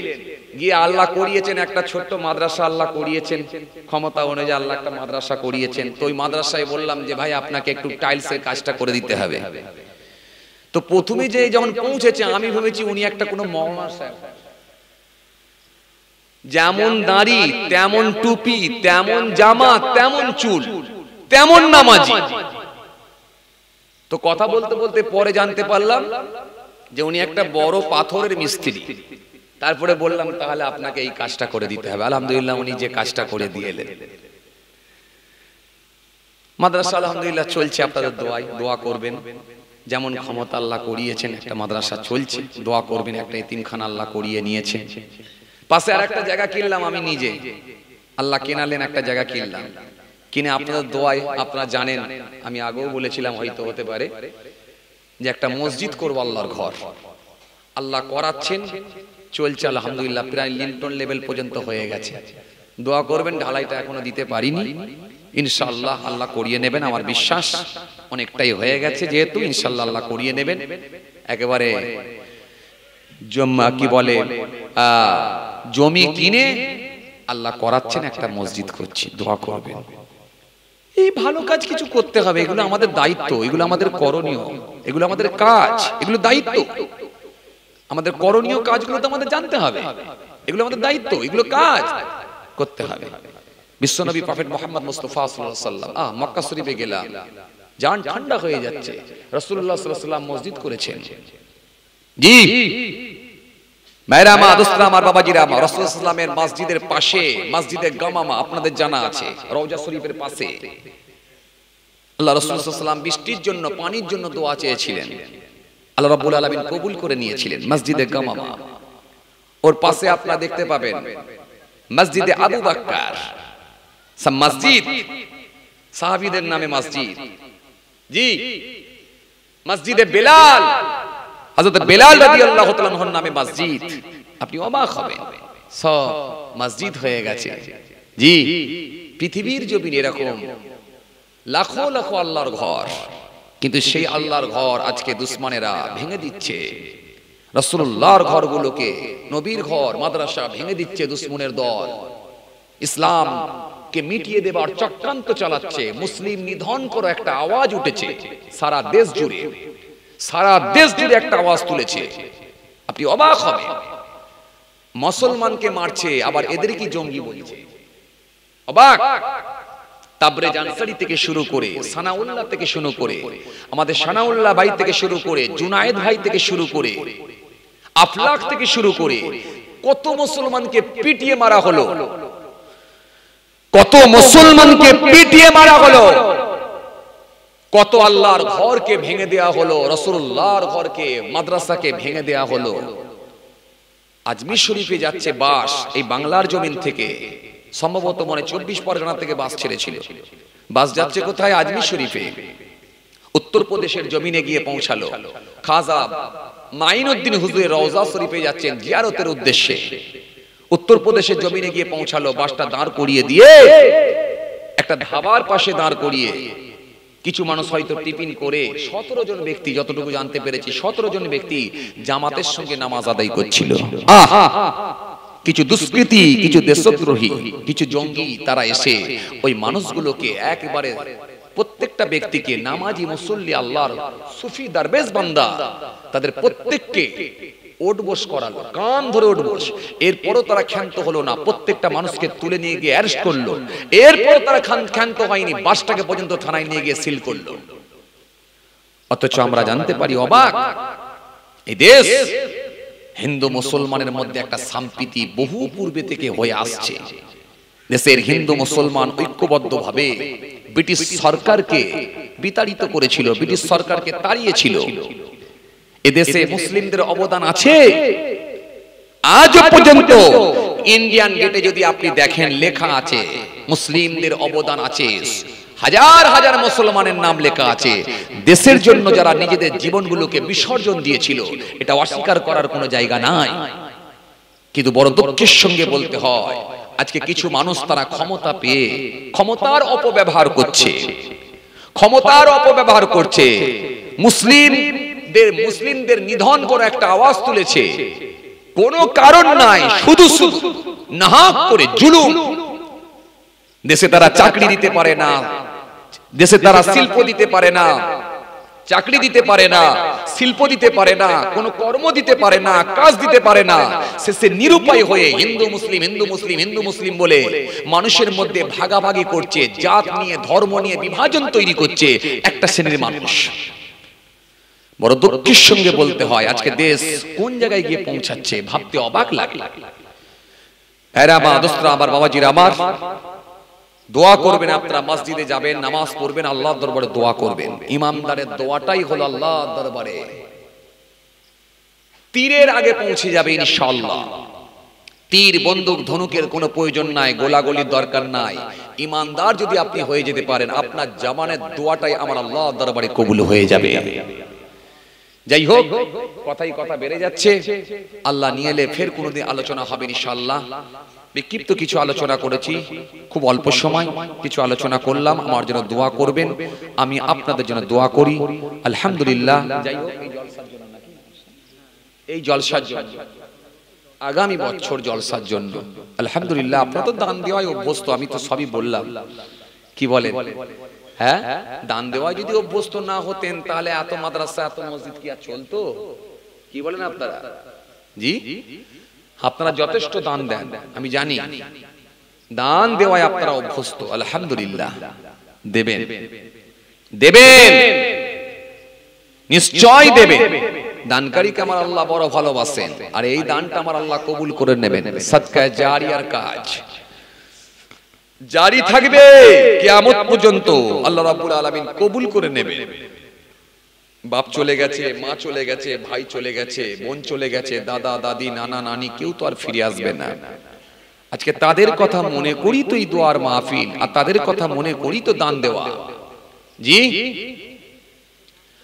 গিয়ে আল্লাহ করিয়েছেন একটা ছোট্ট মাদ্রাসা, আল্লাহ করিয়েছেন ক্ষমতা অনুযায়ী আল্লাহ একটা মাদ্রাসা করিয়েছেন। তো ওই মাদ্রাসায় বললাম যে ভাই আপনাকে একটু টাইলসের কাজটা করে দিতে হবে। তো প্রথমে যে যখন পৌঁছেছে আমি ভেবেছি উনি একটা কোনো মওলানা সাহেব, যেমন দাড়ি তেমন টুপি, তেমন জামা, তেমন চুল, তেমন নামাজি। তো কথা বলতে বলতে পরে জানতে পারলাম যে উনি একটা বড় পাথরের মিস্ত্রি। তারপরে বললাম তাহলে আপনাকে এই কাজটা করে দিতে হবে। আলহামদুলিল্লাহ উনি যে কাজটা করে দিয়ে এলেন। মাদ্রাসা আলহামদুলিল্লাহ চলছে, আপনাদের দোয়ায় দোয়া করবেন। যেমন ক্ষমতা আল্লাহ করিয়েছেন একটা মাদ্রাসা চলছে, দোয়া করবেন। একটা এতিমখানা আল্লাহ করিয়ে নিয়েছে। পাশে আর একটা জায়গা কিনলাম আমি নিজে, আল্লাহ কেনালেন একটা জায়গা কিনলাম, কিনে আপনাদের দোয়ায় আপনারা জানেন আমি আগেও বলেছিলাম হয়তো হতে পারে যে একটা মসজিদ করবো, আল্লাহর ঘর আল্লাহ করাচ্ছেন, চলছে আলহামদুলিল্লাহ। প্রায় লিন্টন লেভেল পর্যন্ত হয়ে গেছে। দোয়া করবেন, ঢালাইটা এখনো দিতে পারিনি, ইনশাআল্লাহ আল্লাহ করিয়ে নেবেন। আমার বিশ্বাস অনেকটাই হয়ে গেছে যেহেতু, ইনশাআল্লাহ আল্লাহ করিয়ে নেবেন। একেবারে কি বলে জমি কিনে আল্লাহ করাচ্ছেন, একটা মসজিদ করছি, দোয়া করবেন। এই ভালো কাজ কিছু করতে হবে, এগুলো আমাদের দায়িত্ব, এগুলো আমাদের করণীয়, এগুলো আমাদের কাজ, এগুলো দায়িত্ব। আমাদের করণীয় কাজগুলো তো আমাদের জানতে হবে, এগুলো আমাদের দায়িত্ব, এগুলো কাজ করতে হবে। বিশ্বনবী প্রফেট মুহাম্মদ মুস্তাফা সাল্লাল্লাহু আলাইহি ওয়াসাল্লাম মক্কা শরীফে গেলাম, জান ঠান্ডা হয়ে যাচ্ছে, রাসূলুল্লাহ সাল্লাল্লাহু আলাইহি ওয়াসাল্লাম মসজিদ করেছেন। জি মেরা মা দোস্তরা আমার বাবাজিরা, রাসূলুল্লাহ সাল্লাল্লাহু আলাইহি ওয়াসাল্লামের মসজিদের পাশে মসজিদে গামামা আপনাদের জানা আছে, রওজা শরীফের পাশে আল্লাহ রাসূল সাল্লাল্লাহু আলাইহি ওয়াসাল্লাম বৃষ্টির জন্য, পানির জন্য দোয়া চেয়েছিলেন, আল্লাহ রাব্বুল আলামিন কবুল করে নিয়েছিলেন। মসজিদে গামামা, ওর পাশে আপনারা দেখতে পাবেন মসজিদে আবু বকর, সব মসজিদ সাহাবীদের নামে মসজিদ। জি মসজিদে বেলাল, হযরত বেলাল রাদিয়াল্লাহু তাআলা আনহুর নামে মসজিদ। আপনি অবাক হবেন, সব মসজিদ হয়ে গেছে। জি পৃথিবীর জমিনে এরকম লাখো লাখো আল্লাহর ঘর, কিন্তু সেই আল্লাহর ঘর আজকে দুশমনেরা ভেঙে দিচ্ছে। রাসূলুল্লাহর ঘরগুলোকে, নবীর ঘর মাদ্রাসা ভেঙে দিচ্ছে দুশমনের দল। ইসলামকে মিটিয়ে দেবার চক্রান্ত চালাচ্ছে। মুসলিম নিধন করে একটা আওয়াজ উঠেছে সারা দেশ জুড়ে, সারা দেশ জুড়ে একটা আওয়াজ তুলেছে। আপনি অবাক হবেন, মুসলমানকে মারছে আবার এদের কি জঙ্গি বলছে। অবাক। তাবরেজ আনসারী থেকে শুরু করে, সানাউল্লাহ থেকে শুরু করে, আমাদের সানাউল্লাহ ভাই থেকে শুরু করে, জুনায়েদ ভাই থেকে শুরু করে, আফলাক থেকে শুরু করে কত মুসলমানকে পিটিয়ে মারা হলো, কত মুসলমানকে পিটিয়ে মারা হলো, কত আল্লাহর ঘরকে ভেঙে দেয়া হলো, রাসূলুল্লাহর ঘরকে, মাদ্রাসাকে ভেঙে দেয়া হলো। আজমির শরীফে যাচ্ছে বাস, এই বাংলার জমিন থেকে, সম্ভবত মনে 24 পরগনা থেকে বাস ছেড়েছিল। বাস যাচ্ছে কোথায়? আজমির শরীফে। উত্তরপ্রদেশের জমিনে গিয়ে পৌঁছালো। খাজা মাইনুদ্দিন হুজুরের রওজা শরীফে যাচ্ছেন জিয়ারতের উদ্দেশ্যে। উত্তরপ্রদেশের জমিনে গিয়ে পৌঁছালো। বাসটা দাঁড় করিয়ে দিয়ে একটা ধাবার পাশে দাঁড় করিয়ে কিছু মানুষ হয়তো টিফিন করে 17 জন ব্যক্তি, যতটুকু জানতে পেরেছি 17 জন ব্যক্তি জামাতের সঙ্গে নামাজ আদায় করছিল। কিছু দুষ্কৃতী, কিছু দেশদ্রোহী, কিছু জঙ্গি তারা এসে ওই মানুষগুলোকে একেবারে প্রত্যেকটা ব্যক্তিকে, নামাজি মুসল্লি আল্লাহর সুফি দরবেশ বান্দা, তাদের প্রত্যেককে ওঠবোস করালো, কান ধরে ওঠবোস। এরপরও তারা ক্ষান্ত হলো না, প্রত্যেকটা মানুষকে তুলে নিয়ে গিয়ে অ্যারেস্ট করলো। এরপর তারা ক্ষান্ত হয়নি, বাসটাকে পর্যন্ত থানায় নিয়ে গিয়ে সিল করলো। অথচ আমরা জানতে পারি অবাক, এই দেশ হিন্দু মুসলমানের মধ্যে একটা সম্প্রীতি বহু পূর্বে থেকে হয়ে আসছে। দেশের হিন্দু মুসলমান ঐক্যবদ্ধভাবে ব্রিটিশ সরকারকে বিতাড়িত করেছিল, ব্রিটিশ সরকারকে তাড়িয়েছিল। এদেশে মুসলিমদের অবদান আছে আজও পর্যন্ত। ইন্ডিয়ান গেটে যদি আপনি দেখেন লেখা আছে মুসলিমদের অবদান আছে, হাজার হাজার মুসলমানের নাম লেখা আছে। দেশের জন্য যারা নিজেদের জীবনগুলোকে বিসর্জন দিয়েছিল, এটা অস্বীকার করার কোনো জায়গা নাই। কিন্তু বড় দুঃখের সঙ্গে বলতে হয়, আজকে কিছু মানুষ তারা ক্ষমতা পেয়ে ক্ষমতার অপব্যবহার করছে, ক্ষমতার অপব্যবহার করছে। মুসলিমদের নিধন করে একটা আওয়াজ তুলেছে, কোনো কারণ নাই, শুধু শুধু নাহক করে জুলুম। দেশে তারা চাকরি দিতে পারে না, দেশে তারা শিল্প দিতে পারে না, চাকরি দিতে পারে না, শিল্প দিতে পারে না, কোনো কর্ম দিতে পারে না, কাজ দিতে পারে না। শেষে নিরুপায় হয়ে হিন্দু মুসলিম, হিন্দু মুসলিম, হিন্দু মুসলিম বলে মানুষের মধ্যে ভাগাভাগি করছে, জাত নিয়ে, ধর্ম নিয়ে বিভাজন তৈরি করছে একটা শ্রেণীর মানুষ। বড় দুঃখের সঙ্গে বলতে হয়, আজকে দেশ কোন জায়গায় গিয়ে পৌঁছাচ্ছে ভাবতে অবাক লাগে। এরা মা দোস্তরা আমার, বাবাজিরা আমার, দোয়া করবেন। আপনারা মসজিদে যাবেন, নামাজ পড়বেন, আল্লাহর দরবারে দোয়া করবেন। ইমানদারের দোয়াটাই হলো আল্লাহর দরবারে তীরের আগে পৌঁছে যাবে ইনশাআল্লাহ। তীর, বন্দুক, ধনুকের কোনো প্রয়োজন নাই, গোলাগুলির দরকার নাই। ইমানদার যদি আপনি হয়ে যেতে পারেন, আপনার জামানের দোয়াটাই আমার আল্লাহর দরবারে কবুল হয়ে যাবে। যাই হোক, কথাই কথা বেড়ে যাচ্ছে। আল্লাহ নিয়ে এলে ফের কোনোদিন আলোচনা হবে ইনশাআল্লাহ। বিক্ষিপ্ত কিছু আলোচনা করেছি, খুব অল্প সময় কিছু আলোচনা করলাম। আমার জন্য দোয়া করবেন, আমি আপনাদের জন্য দোয়া করি। আলহামদুলিল্লাহ। যাই হোক, এই জলসার জন্য, আগামী বছর জলসার জন্য আলহামদুলিল্লাহ, আপনারা তো দান দেওয়ায় অভ্যস্ত, আমি তো সবই বললাম। কি বলেন? হ্যাঁ, দান দেওয়ায় যদি অভ্যস্ত না হতেন তাহলে এত মাদ্রাসা, এত মসজিদ কি আর চলতো? কি বলেন আপনারা? জি, আপনারা যথেষ্ট দান দেন, আমি জানি। দান দেওয়ায় আপনারা অভ্যস্ত, আলহামদুলিল্লাহ। দেবেন, দেবেন, নিশ্চয় দেবেন। দানকারীকে আমার আল্লাহ বড় ভালোবাসেন, আর এই দানটা আমার আল্লাহ কবুল করে নেবেন। সাদকায়ে জারিয়ার কাজ জারি থাকবে কিয়ামত পর্যন্ত, আল্লাহ রাব্বুল আলামিন কবুল করে নেবেন। বাপ চলে গেছে, মা চলে গেছে, ভাই চলে গেছে, বোন চলে গেছে, দাদা দাদি, নানা নানি, কেউ তো আর ফিরে আসবে না। আজকে তাদের কথা মনে করি তো এই দোয়ার মাহফিল, আর তাদের কথা মনে করি তো দান দেওয়া। জি,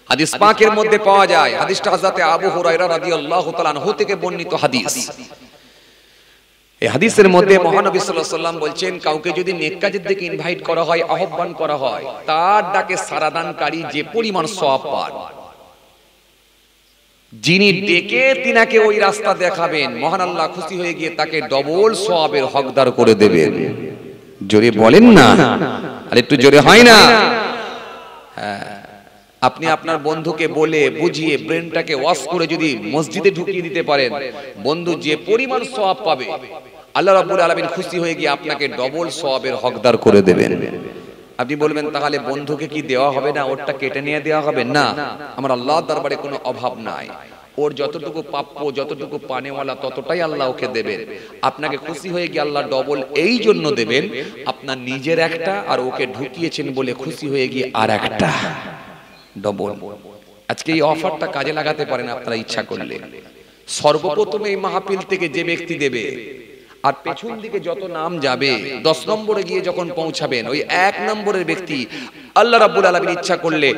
হাদিস পাকের মধ্যে পাওয়া যায়, হাদিসটা হযরত আবু হুরায়রা রাদিয়াল্লাহু তাআলা আনহু থেকে বর্ণিত হাদিস। এই হাদিসের মধ্যে মহানবী সাল্লাল্লাহু আলাইহি ওয়াসাল্লাম বলছেন, কাউকে যদি নেক কাজের দিকে ইনভাইট করা হয়, আহ্বান করা হয়, তার ডাকে সাড়াদানকারী যে পরিমাণ সওয়াব পান, যিনি ডেকে তিনাকে ওই রাস্তা দেখাবেন, মহান আল্লাহ খুশি হয়ে গিয়ে তাকে ডবল সওয়াবের হকদার করে দেবেন। জোরে বলেন না, আর একটু জোরে হয় না? হ্যাঁ, আপনি আপনার বন্ধুকে বলে বুঝিয়ে ব্রেনটাকে ওয়াশ করে যদি মসজিদে ঢুকিয়ে দিতে পারেন, বন্ধু যে পরিমাণ সওয়াব পাবে, আল্লাহ রাব্বুল আলামিন খুশি হয়ে গিয়ে আপনাকে ডবল সওয়াবের হকদার করে দেবেন। আপনি বলবেন, তাহলে বন্ধুকে কি দেওয়া হবে না, ওরটা কেটে নিয়ে দেওয়া হবে না? আমার আল্লাহর দরবারে কোনো অভাব নাই, ওর যতটুকু প্রাপ্য, যতটুকু পানেওয়ালা, ততটাই আল্লাহ ওকে দেবেন। আপনাকে খুশি হয়ে গিয়ে আল্লাহ ডবল এই জন্য দেবেন, আপনার নিজের একটা, আর ওকে ঢুকিয়েছেন বলে খুশি হয়ে গিয়ে আর একটা। ডবল। আজকে এই অফারটা কাজে লাগাতে পারেন আপনারা ইচ্ছা করলে। সর্বপ্রথম এই মাহফিল থেকে যে ব্যক্তি দেবে আর পেছন দিকে যত নাম যাবে 10 নম্বরে গিয়ে যখন পৌঁছাবেন ওই 1 নম্বরের ব্যক্তি আল্লাহ রাব্বুল আলামিন ইচ্ছা করলে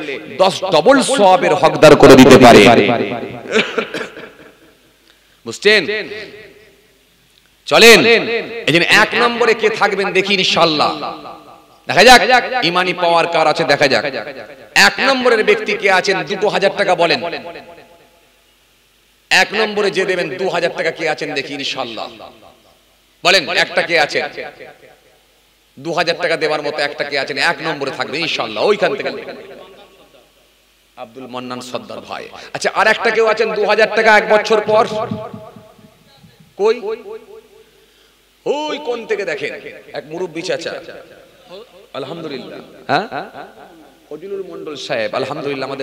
10 ডবল সওয়াবের হকদার করে দিতে পারে। বুঝছেন? চলেন এইজন্য 1 নম্বরে কে থাকবেন দেখি ইনশাআল্লাহ। দেখা যাক ঈমানি পাওয়ার কার আছে দেখা যাক। 1 নম্বরের ব্যক্তি কে আছেন 2000 টাকা বলেন। 1 নম্বরে যে দেবেন 2000 টাকা কে আছেন দেখি ইনশাআল্লাহ। বলেন একটা কে আছেন 2000 টাকা দেওয়ার মতো একটা কে আছেন 1 নম্বরে থাকবে ইনশাআল্লাহ। ওইখান থেকে আব্দুল মান্নান সর্দার ভাই। আচ্ছা আর একটা কেউ আছেন 2000 টাকা 1 বছর পর? কই ওই কোন থেকে দেখেন এক মুরব্বি চাচা আলহামদুলিল্লাহ। হ্যাঁ ফজলুল মন্ডল সাহেব আলহামদুলিল্লাহ আমাদের